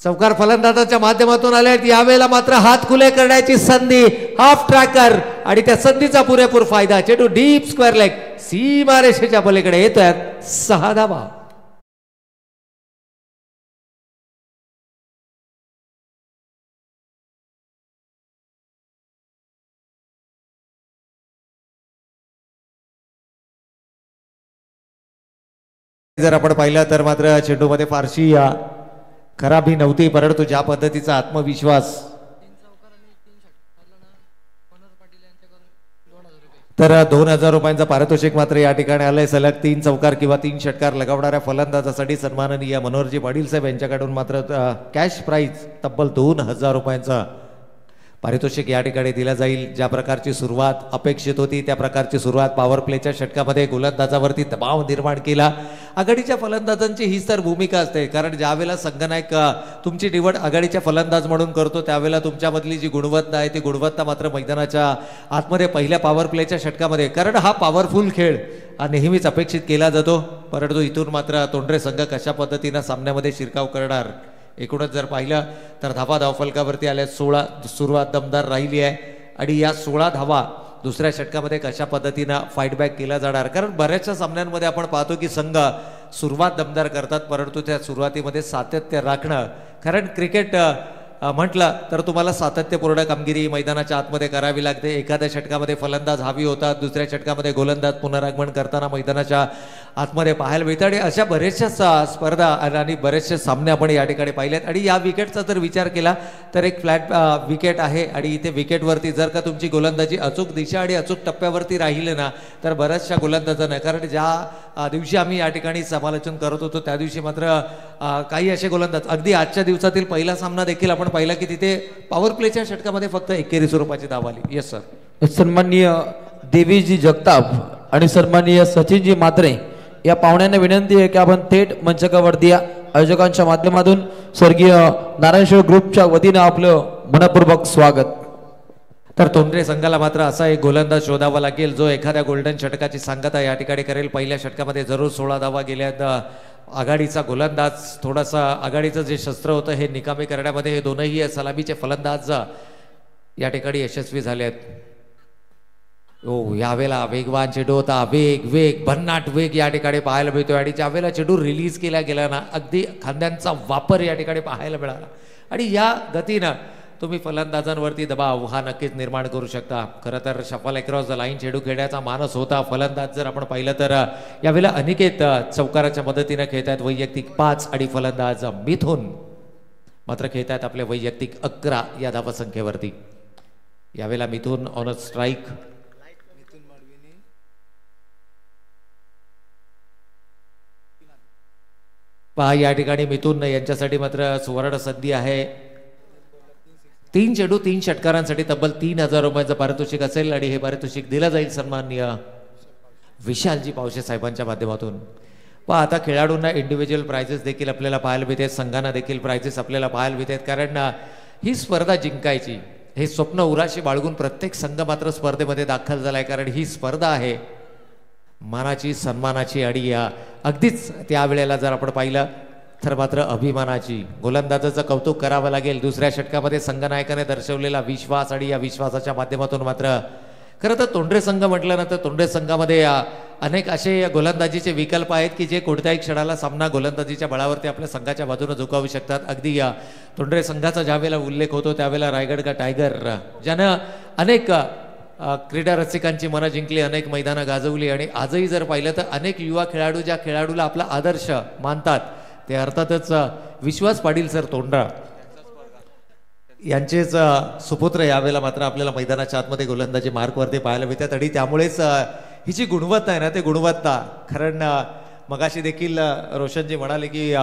चौकार फलंदाजाच्या माध्यमातून आले आहेत. यावेळेला मात्र हात खुले करण्याची संधी, हाफ ट्रॅकर आणि त्या संधीचा पुरेपूर फायदा. चेंडू डीप स्क्वेअर लेग सीमारेषेच्या पलीकडे येतोय 6 धावा. जर आपण पाहिलं तर मात्र चेंडूमध्ये फारशी खराबी नव्हती, परंतु ज्या पद्धतीचा आत्मविश्वास तर 2000 रुपयांचा पारितोषिक मात्र या ठिकाणी आलंय. सलग 3 चौकार किंवा 3 षटकार लगावणाऱ्या फलंदाजासाठी सन्माननीय मनोहरजी पाटील साहेब यांच्याकडून मात्र कॅश प्राइज तब्बल 2000 रुपयांचा पारितोषिक या ठिकाणी दिला जाईल. ज्या प्रकारची सुरुवात अपेक्षित होती त्या प्रकारची सुरुवात पॉवर प्लेच्या षटकामध्ये गोलंदाजावरती दबाव निर्माण केला. आघाडीच्या फलंदाजांची हीच तर भूमिका असते. कारण ज्यावेळेला संघनायक तुमची निवड आघाडीच्या फलंदाज म्हणून करतो त्यावेळेला तुमच्यामधली जी गुणवत्ता आहे ती गुणवत्ता मात्र मैदानाच्या आतमध्ये पहिल्या पॉवर प्लेच्या षटकामध्ये, कारण हा पॉवरफुल खेळ हा नेहमीच अपेक्षित केला जातो. परंतु इथून मात्र तोंडरे संघ कशा पद्धतीनं सामन्यामध्ये शिरकाव करणार. एकूणच जर पाहिलं तर धावा धावफलकावरती आल्या 16. सुरुवात दमदार राहिली आहे आणि या 16 धावा दुसऱ्या षटकामध्ये कशा पद्धतीनं फाईटबॅक केला जाणार. कारण बऱ्याचशा सामन्यांमध्ये आपण पाहतो की संघ सुरुवात दमदार करतात परंतु त्या सुरुवातीमध्ये सातत्य राखणं, कारण क्रिकेट म्हटलं तर तुम्हाला सातत्यपूर्ण कामगिरी मैदानाच्या आतमध्ये करावी लागते. एखाद्या षटकामध्ये फलंदाज हवी होतात, दुसऱ्या षटकामध्ये गोलंदाज पुनरागमन करताना मैदानाच्या आतमध्ये पाहायला मिळतं आणि अशा बऱ्याचशा स्पर्धा आणि बरेचसे सामने आपण या ठिकाणी पाहिलेत. आणि या विकेटचा जर विचार केला तर एक फ्लॅट विकेट आहे आणि इथे विकेटवरती जर का तुमची गोलंदाजी अचूक दिशा आणि अचूक टप्प्यावरती राहिली ना तर बऱ्याचशा गोलंदाजांना, कारण ज्या दिवशी आम्ही या ठिकाणी समालोचन करत होतो त्या दिवशी मात्र काही असे गोलंदाज, अगदी आजच्या दिवसातील पहिला सामना देखील आपण पाहिला की तिथे पॉवर प्लेच्या षटकामध्ये फक्त 21 स्वरूपाची धाव आली. Yes sir. सन्माननीय देवीजी जगताप आणि सन्माननीय सचिनजी मात्रे या पाहुण्यांना विनंती आहे की आपण थेट मंचकावरती या. आयोजकांच्या माध्यमातून स्वर्गीय नारायणशेठ ग्रुपच्या वतीनं आपलं मनपूर्वक स्वागत. तर तोंडरे संघाला मात्र असा एक गोलंदाज शोधावा लागेल जो एखाद्या गोल्डन षटकाची सांगता या ठिकाणी करेल. पहिल्या षटकामध्ये जरूर 16 धावा गेल्यात. आघाडीचा गोलंदाज थोडासा, आघाडीचं जे शस्त्र होतं हे निकामी करण्यामध्ये हे दोनही सलामीचे फलंदाज या ठिकाणी यशस्वी झाले आहेत. हो, यावेळेला वेगवान चेंडू होता. वेग भन्नाट वेग या ठिकाणी पाहायला मिळतोय आणि ज्यावेळेला चेंडू रिलीज केला गेला ना अगदी खांद्यांचा वापर या ठिकाणी पाहायला मिळाला आणि या गतीनं तुम्ही फलंदाजांवरती दबाव हा नक्कीच निर्माण करू शकता. खरं तर शफल अक्रॉस द लाईन चेंडू खेळण्याचा मानस होता. फलंदाज जर आपण पाहिलं तर यावेळेला अनिकेत चौकाराच्या मदतीनं खेळतात वैयक्तिक 5 आणि फलंदाज मिथून मात्र खेळतात आपल्या वैयक्तिक 11 या धावसंख्येवरती. यावेळेला मिथून ऑन अ स्ट्राईक. पहा या ठिकाणी मिथून यांच्यासाठी मात्र सुवर्ण संधी आहे. 3 चेंडू 3 षटकारांसाठी तब्बल 3000 रुपयाचं पारितोषिक असेल आणि हे पारितोषिक दिलं जाईल सन्माननीय विशालजी पावशे साहेबांच्या माध्यमातून. पहा आता खेळाडूंना इंडिव्हिज्युअल प्राइजेस देखील आपल्याला पाहायला मिळतात, संघांना देखील प्राइजेस आपल्याला पाहायला मिळतात. कारण ही स्पर्धा जिंकायची हे स्वप्न उराशी बाळगून प्रत्येक संघ मात्र स्पर्धेमध्ये दाखल झालाय. कारण ही स्पर्धा आहे मानाची, सन्मानाची आणि अगदीच त्यावेळेला जर आपण पाहिलं तर मात्र अभिमानाची. गोलंदाजाचं कौतुक करावं लागेल. दुसऱ्या षटकामध्ये संघनायकाने दर्शवलेला विश्वास आणि या विश्वासाच्या माध्यमातून मात्र खरं तर तोंडरे संघ म्हटलं ना तर तोंडरे संघामध्ये अनेक असे गोलंदाजीचे विकल्प आहेत की जे कोणत्याही क्षणाला सामना गोलंदाजीच्या बळावरती आपल्या संघाच्या बाजूने झुकावू शकतात. अगदी या तोंडरे संघाचा ज्यावेळेला उल्लेख होतो त्यावेळेला रायगड का टायगर ज्यानं अनेक क्रीडा रसिकांची मनं जिंकली, अनेक मैदानं गाजवली आणि आजही जर पाहिलं तर अनेक युवा खेळाडू ज्या खेळाडूला आपला आदर्श मानतात ते अर्थातच विश्वास पाटील सर तोंडरा यांचेच सुपुत्र यावेळेला मात्र आपल्याला मैदानाच्या आतमध्ये गोलंदाजी मार्कवरती पाहायला मिळतात. आणि त्यामुळेच ही जी गुणवत्ता आहे ना ते गुणवत्ता कारण मगाशी देखील रोशनजी म्हणाले की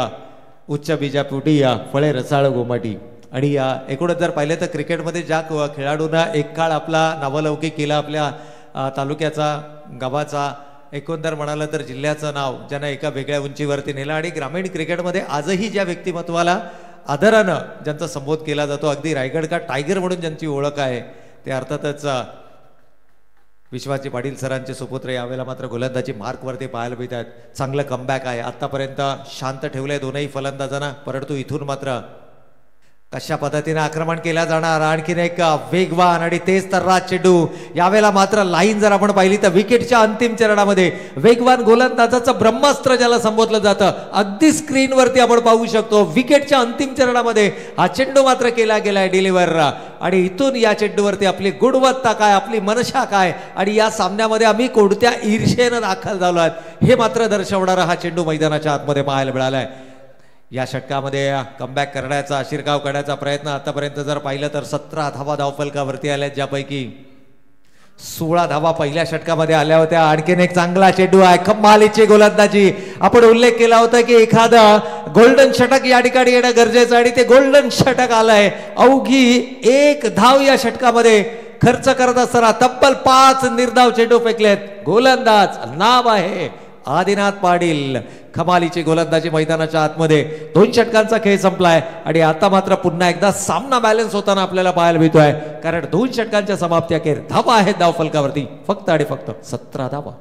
उच्च बीजापुटी फळे रसाळ गोमाटी. आणि एकूणच जर पाहिलं तर क्रिकेटमध्ये ज्या खेळाडूंना एक काळ आपला नावलौकिक केला, आपल्या तालुक्याचा, गावाचा, एकंदर म्हणालं तर जिल्ह्याचं नाव ज्यांना एका वेगळ्या उंचीवरती नेलं आणि ग्रामीण क्रिकेटमध्ये आजही ज्या व्यक्तिमत्वाला आदरानं ज्यांचा संबोध केला जातो, अगदी रायगड का टायगर म्हणून ज्यांची ओळख आहे ते अर्थातच विश्वासजी पाटील सरांचे सुपुत्र यावेळेला मात्र गोलंदाजी मार्कवरती पाहायला मिळतात. चांगलं कमबॅक आहे. आतापर्यंत शांत ठेवलंय दोनही फलंदाजांना, परंतु इथून मात्र कशा पद्धतीने आक्रमण केला जाणार. आणखीन एक वेगवान आणि तेज तर्रार चेंडू. यावेळेला मात्र लाईन जर आपण पाहिली तर विकेटच्या अंतिम चरणामध्ये वेगवान गोलंदाजाचं ब्रह्मास्त्र ज्याला संबोधलं जातं अगदी स्क्रीनवरती आपण पाहू शकतो. विकेटच्या अंतिम चरणामध्ये हा चेंडू मात्र केला गेलाय डिलिव्हर. आणि इथून या चेंडूवरती आपली गुणवत्ता काय, आपली मनशा काय आणि या सामन्यामध्ये आम्ही कोणत्या ईर्षेनं दाखल झालो आहोत हे मात्र दर्शवणारा हा चेंडू मैदानाच्या आतमध्ये पाहायला मिळालाय. या षटकामध्ये कमबॅक करण्याचा, शिरकाव करण्याचा प्रयत्न आतापर्यंत जर पाहिलं तर 17 धावा धावफलकावरती आल्या, ज्यापैकी 16 धावा पहिल्या षटकामध्ये आल्या होत्या. आणखीन एक चांगला चेंडू आहे, कमालीची गोलंदाजी. आपण उल्लेख केला होता की एखादं गोल्डन षटक या ठिकाणी येणं गरजेचं आणि ते गोल्डन षटक आलंय. अवघी 1 धाव या षटकामध्ये खर्च करत असताना तब्बल 5 निर्धाव चेंडू फेकलेत. गोलंदाज नाव आहे आदिनाथ पाटील. कमालीची गोलंदाजी मैदानाच्या आतमध्ये. 2 षटकांचा खेळ संपलाय आणि आता मात्र पुन्हा एकदा सामना बॅलन्स होताना आपल्याला पाहायला मिळतोय. कारण 2 षटकांच्या समाप्ती अखेर धावा आहेत धावफलकावरती फक्त आणि फक्त 17 धावा.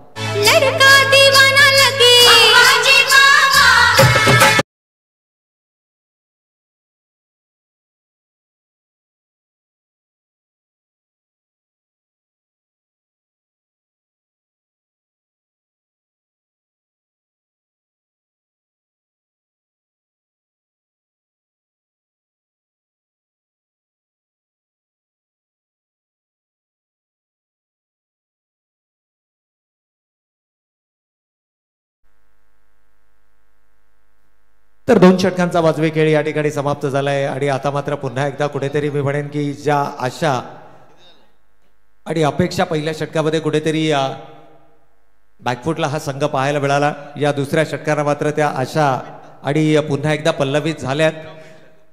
तर 2 षटकांचा वाजवी खेळ या ठिकाणी समाप्त झालाय आणि आता मात्र पुन्हा एकदा कुठेतरी मी म्हणेन की ज्या आशा आणि अपेक्षा पहिल्या षटकामध्ये कुठेतरी बॅकफुटला हा संघ पाहायला मिळाला, या दुसऱ्या षटकाला मात्र त्या आशा आणि पुन्हा एकदा पल्लवित झाल्यात.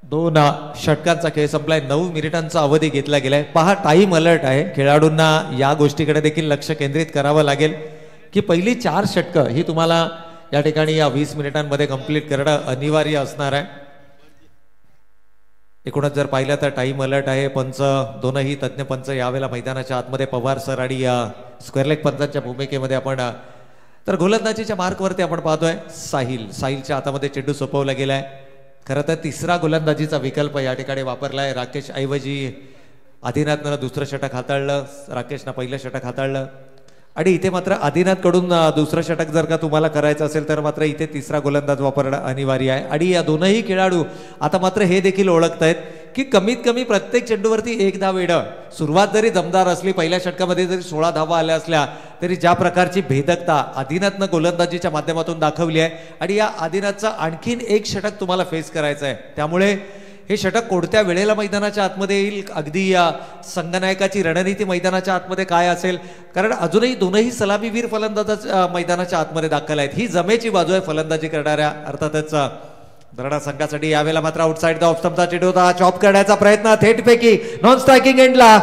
2 षटकांचा खेळ संपलाय, 9 मिनिटांचा अवधी घेतला गेलाय. पहा, टाइम अलर्ट आहे. खेळाडूंना या गोष्टीकडे देखील लक्ष केंद्रित करावं लागेल की पहिली 4 षटकं ही तुम्हाला या ठिकाणी या 20 मिनिटांमध्ये कंप्लीट करणं अनिवार्य असणार आहे. एकूणच जर पाहिलं तर टाइम अलर्ट आहे. पंच दोनही तज्ज्ञ पंच यावेळेला मैदानाच्या आतमध्ये पवार सर आणि स्क्वेअर लेग पंचांच्या भूमिकेमध्ये आपण तर गोलंदाजीच्या मार्कवरती आपण पाहतोय साहिलच्या हातामध्ये चेंडू सोपवला गेलाय. खरं तर तिसरा गोलंदाजीचा विकल्प या ठिकाणी वापरलाय. राकेश ऐवजी आदिनाथनं दुसरं षटक हाताळलं, राकेशनं पहिलं षटक हाताळलं आणि इथे मात्र आदिनाथकडून दुसरं षटक जर का तुम्हाला करायचं असेल तर मात्र इथे तिसरा गोलंदाज वापरणं अनिवार्य आहे. आणि या दोनही खेळाडू आता मात्र हे देखील ओळखत आहेत की कमीत कमी प्रत्येक चेंडूवरती 1 धाव येणं. सुरुवात जरी दमदार असली, पहिल्या षटकामध्ये जरी 16 धावा आल्या असल्या तरी ज्या प्रकारची भेदकता आदिनाथनं गोलंदाजीच्या माध्यमातून दाखवली आहे आणि या आदिनाथचं आणखीन एक षटक तुम्हाला फेस करायचं आहे. त्यामुळे हे षटक कोणत्या वेळेला मैदानाच्या आतमध्ये येईल, अगदी या संघनायकाची रणनीती मैदानाच्या आतमध्ये काय असेल, कारण अजूनही दोनही सलामीवीर फलंदाज मैदानाच्या आतमध्ये दाखल आहेत. ही जमेची बाजू आहे फलंदाजी करणाऱ्या अर्थातच दरडा संघासाठी. यावेळेला मात्र आउटसाइड द ऑफ स्टंपचा चेंडू होता, चॉप करण्याचा प्रयत्न, थेटपैकी नॉन स्ट्रायकिंग एंडला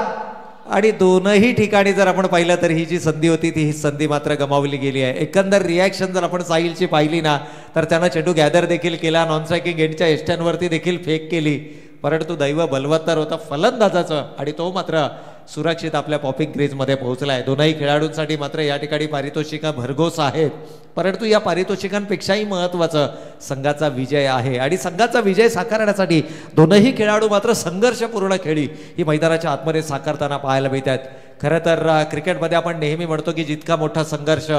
आणि दोनही ठिकाणी जर आपण पाहिलं तर ही जी संधी होती ती ही संधी मात्र गमावली गेली आहे. एकंदर रिॲक्शन जर आपण साहिलची पाहिली ना तर त्यानं चेंडू गॅदर देखील केला, नॉन स्ट्रायकिंग एंडच्या एष्ट्यांवरती देखील फेक केली, परंतु दैव बलवत्तर होतं फलंदाजाचं आणि तो मात्र सुरक्षित आपल्या पॉपिंग क्रीजमध्ये पोहोचलाय. दोनही खेळाडूंसाठी मात्र या ठिकाणी पारितोषिका भरघोस आहेत, परंतु या पारितोषिकांपेक्षाही महत्त्वाचं संघाचा विजय आहे आणि संघाचा विजय साकारण्यासाठी दोनही खेळाडू मात्र संघर्षपूर्ण खेळी ही मैदानाच्या आतमध्ये साकारताना पाहायला मिळतात. खरं तर क्रिकेटमध्ये आपण नेहमी म्हणतो की जितका मोठा संघर्ष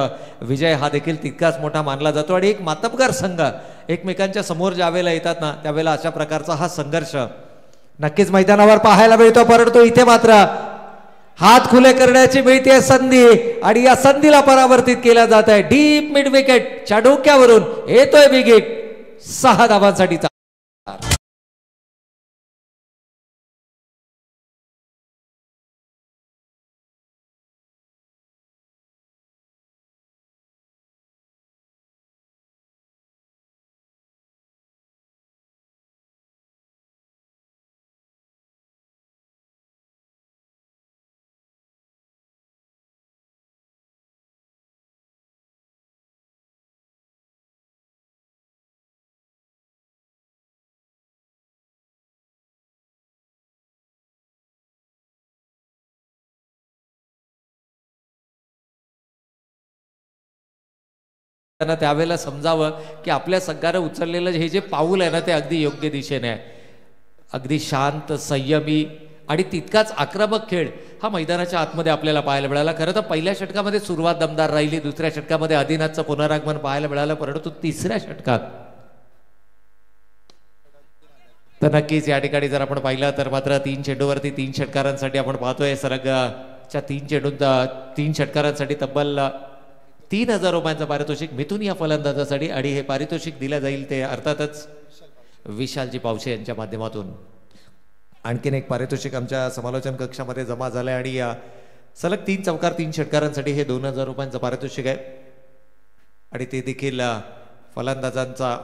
विजय हा देखील तितकाच मोठा मानला जातो आणि एक मातबगार संघ एकमेकांच्या समोर ज्यावेळेला येतात ना त्यावेळेला अशा प्रकारचा हा संघर्ष नक्कीच मैदानावर पाहायला मिळतो. परंतु इथे मात्र हात खुले करण्याची मिळते संधी आणि या संधीला परावर्तित केला जात आहे. डीप मिड विकेटच्या डोक्यावरून येतोय बिग हिट, 6 धावांसाठीचा. त्यांना त्यावेळेला समजावं की आपल्या संघानं उचललेलं हे जे पाऊल आहे ना ते अगदी योग्य दिशेने आहे. अगदी शांत, संयमी आणि तितकाच आक्रमक खेळ हा मैदानाच्या आतमध्ये आपल्याला पाहायला मिळाला. खरं तर पहिल्या षटकामध्ये सुरुवात दमदार राहिली, दुसऱ्या षटकामध्ये आदिनाथचं पुनरागमन पाहायला मिळालं, परंतु तिसऱ्या षटकात तर नक्कीच या ठिकाणी जर आपण पाहिलं तर मात्र 3 चेंडूवरती 3 षटकारांसाठी आपण पाहतोय सरगच्या 3 षटकारांसाठी तब्बल 3000 रुपयांचं पारितोषिक मिथून या फलंदाजासाठी आणि हे पारितोषिक दिलं जाईल ते अर्थातच विशालजी पावशे यांच्या माध्यमातून. आणखीन एक पारितोषिक आमच्या समालोचन कक्षामध्ये जमा झालंय आणि सलग 3 चौकार 3 षटकारांसाठी हे 2000 रुपयांचं पारितोषिक आहे आणि ते देखील फलंदाजांचा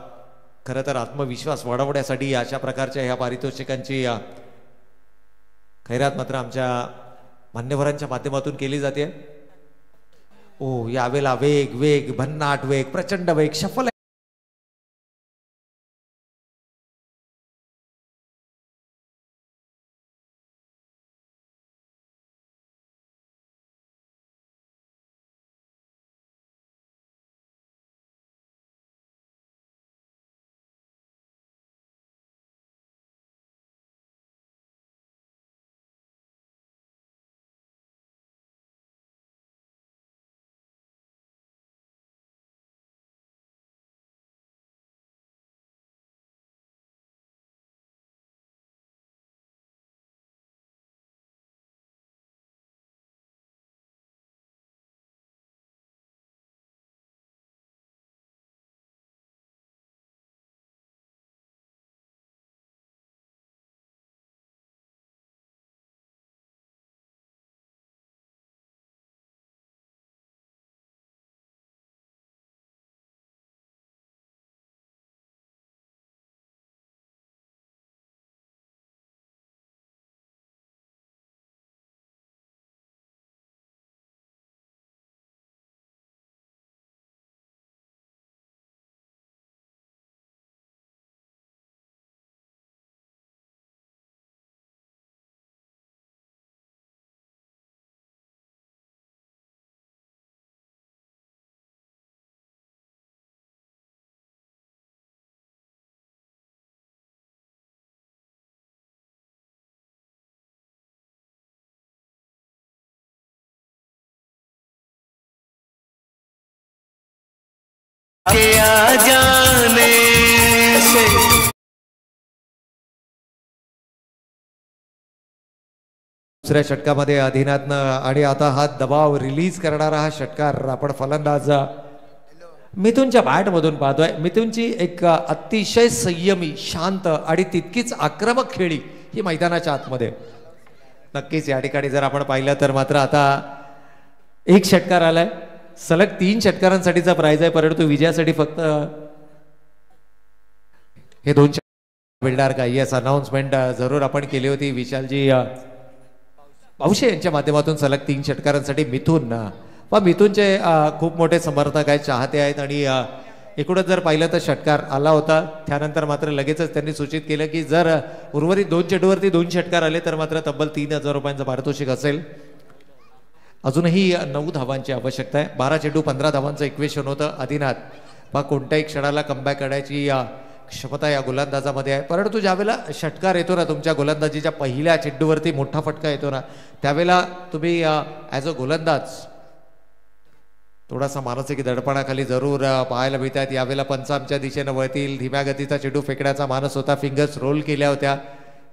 खरं तर आत्मविश्वास वाढवण्यासाठी अशा प्रकारच्या ह्या पारितोषिकांची खैरात मात्र आमच्या मान्यवरांच्या माध्यमातून केली जाते. ओ यावेळेला वेग भन्नाट वेग, प्रचंड वेग, शफल के आ जाने से। दुसऱ्या षटकामध्ये आधीनाथनं आणि आता हा दबाव रिलीज करणारा हा षटकार आपण फलंदाज मिथुनच्या बॅटमधून पाहतोय. मिथुनची एक अतिशय संयमी, शांत आणि तितकीच आक्रमक खेळी ही मैदानाच्या आतमध्ये. नक्कीच या ठिकाणी जर आपण पाहिलं तर मात्र आता एक षटकार आलाय, सलग 3 षटकारांसाठीचा प्राइज आहे, परंतु विजयासाठी फक्त हे 2 बिल्डर का येस अनाउन्समेंट जरूर आपण केली होती विशालजी पावशे यांच्या माध्यमातून. सलग 3 षटकारांसाठी मिथुन व मिथुनचे खूप मोठे समर्थक आहेत, चाहते आहेत आणि एकूणच जर पाहिलं तर षटकार आला होता. त्यानंतर मात्र लगेचच त्यांनी सूचित केलं की जर उर्वरित 2 चेंडूवरती 2 षटकार आले तर मात्र तब्बल 3000 रुपयांचं पारितोषिक असेल. अजूनही 9 धावांची आवश्यकता आहे. 12 चेंडू 15 धावांचं इक्वेशन होतं. आदिनाथ पहा कोणत्याही क्षणाला कमबॅक करण्याची क्षमता या गोलंदाजामध्ये आहे, परंतु ज्यावेळेला षटकार येतो ना तुमच्या गोलंदाजीच्या पहिल्या चेंडूवरती मोठा फटका येतो ना, त्यावेळेला तुम्ही ॲज अ गोलंदाज थोडासा मानसिक दडपणाखाली जरूर पाहायला मिळतात. यावेळेला पंच आमच्या दिशेनं वळतील, धीम्या गतीचा चेंडू फेकण्याचा मानस होता, फिंगर्स रोल केल्या होत्या,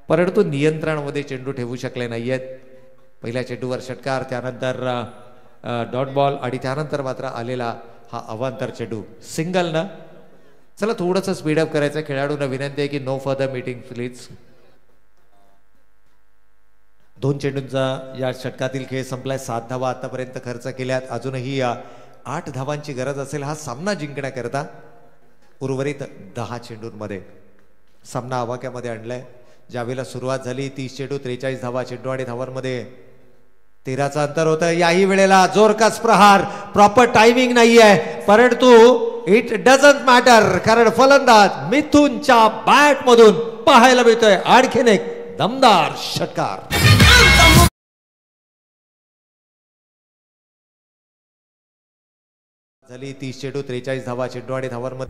परंतु नियंत्रणामध्ये चेंडू ठेवू शकले नाही आहेत. पहिल्या चेंडूवर षटकार, त्यानंतर डॉट बॉल आणि त्यानंतर मात्र आलेला हा अवांतर चेंडू सिंगल ना. चला थोडंसं स्पीडअप करायचं. खेळाडूंना विनंती आहे की नो फर्दर मीटिंग प्लीज. 2 चेंडूंचा या षटकातील खेळ संपलाय. 7 धावा आतापर्यंत खर्च केल्यात. अजूनही 8 धावांची गरज असेल हा सामना जिंकण्याकरता. उर्वरित 10 चेंडूंमध्ये सामना आवाक्यामध्ये आणलाय. ज्यावेळेला सुरुवात झाली 30 चेंडू 43 धावा, चेंडू आणि धावांमध्ये 13चं अंतर होतं. याही वेळेला जोरकस प्रहार, प्रॉपर टायमिंग नाही आहे, परंतु इट डझंट मॅटर, कारण फलंदाज मिथुनच्या बॅट मधून पाहायला मिळतोय आणखीन एक दमदार षटकार. झाली 30 चेंडू 43 धावा, चेंडू आणि धावांमध्ये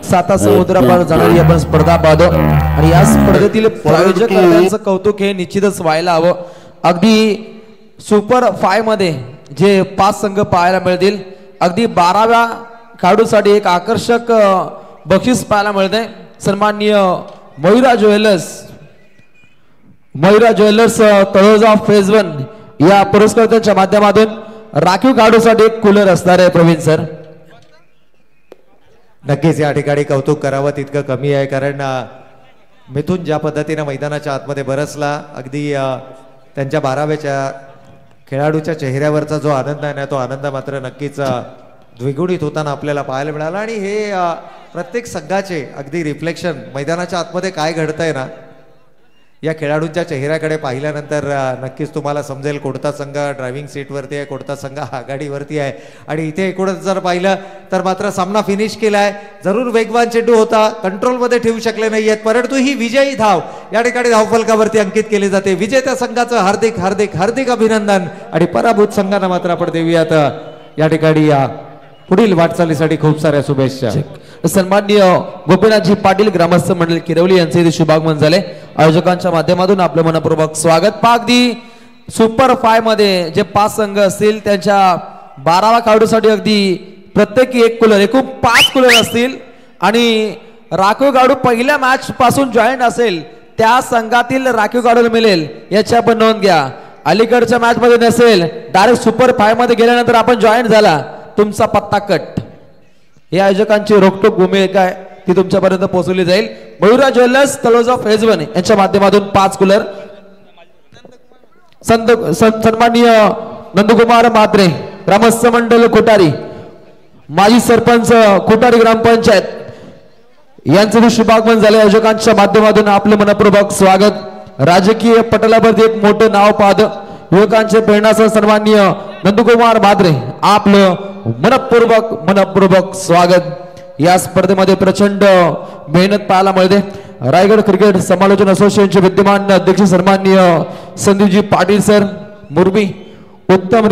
साता समुद्रापार जाणारी आपण स्पर्धा पाहतो आणि या स्पर्धेतील प्रायोजक यांचं कौतुक हे निश्चितच व्हायला हवं. अगदी सुपर 5 मध्ये जे 5 संघ पाहायला मिळतील, अगदी 12व्या खेळाडूसाठी एक आकर्षक बक्षीस पाहायला मिळते. सन्माननीय मयुरा ज्वेलर्स तळोजा फेज 1 या पुरस्काराच्या माध्यमातून राखीव खेळाडूसाठी एक कूलर असणार आहे. प्रवीण सर, नक्कीच या ठिकाणी कौतुक करावं तितकं कमी आहे, कारण मिथुन ज्या पद्धतीने मैदानाच्या आतमध्ये बरसला, अगदी त्यांच्या 12व्याच्या खेळाडूच्या चेहऱ्यावरचा जो आनंद आहे ना, तो आनंद मात्र नक्कीच द्विगुणित होताना आपल्याला पाहायला मिळाला. आणि हे प्रत्येक संघाचे अगदी रिफ्लेक्शन मैदानाच्या आतमध्ये काय घडतंय ना, या खेळाडूंच्या चेहऱ्याकडे पाहिल्यानंतर नक्कीच तुम्हाला समजेल कोणता संघ ड्रायव्हिंग सीटवरती आहे, कोणता संघ आघाडीवरती आहे. आणि इथे एकूणच जर पाहिलं तर मात्र सामना फिनिश केलाय. जरूर वेगवान चेंडू होता, कंट्रोलमध्ये ठेवू शकले नाही आहेत, परंतु ही विजयी धाव या ठिकाणी धावफलकावरती अंकित केली जाते. विजेत्या संघाचं हार्दिक हार्दिक हार्दिक अभिनंदन आणि पराभूत संघांना मात्र आपण देऊयात या ठिकाणी पुढील वाटचालीसाठी खूप साऱ्या शुभेच्छा. सन्माननीय गोपीनाथजी पाटील ग्रामस्थ मंडळ किरवली यांचे इथे शुभागमन झाले. आयोजकांच्या माध्यमातून आपलं मनपूर्वक स्वागत. अगदी सुपर 5 मध्ये जे 5 संघ असतील त्यांच्या 12व्या खेळाडूसाठी अगदी प्रत्येकी एक कूलर, एकूण 5 कूलर असतील. आणि राखीव खेळाडू पहिल्या मॅच पासून जॉईन असेल त्या संघातील राखीव खेळाडूला मिळेल याची आपण नोंद घ्या. अलीकडच्या मॅच मध्ये नसेल, डायरेक्ट सुपर 5 मध्ये गेल्यानंतर आपण जॉईन झाला, तुमचा पत्ता कट. या आयोजकांची रोखटोक भूमिका आहे ती तुमच्यापर्यंत पोहोचवली जाईल. मयुरा ज्वेलर्स तळोजा फेज 1 यांच्या माध्यमातून 5 कूलर. सन्माननीय नंदकुमार म्हात्रे ग्रामस्थ मंडळ कोटारी, माजी सरपंच कोटारी ग्रामपंचायत यांचे शुभागमन झाले. आयोजकांच्या माध्यमातून आपलं मनपूर्वक स्वागत. राजकीय पटलावरती एक मोठं नाव पाहत युवकांचे प्रेरणास्थान सन्माननीय नंदकुमार म्हात्रे, आपलं मनपूर्वक स्वागत. या स्पर्धेमध्ये प्रचंड मेहनत पाहायला मिळते. रायगड क्रिकेट समालोचन असोसिएशनचे विद्यमान अध्यक्ष सन्माननीय संदीपजी पाटील सर मुरबी उत्तम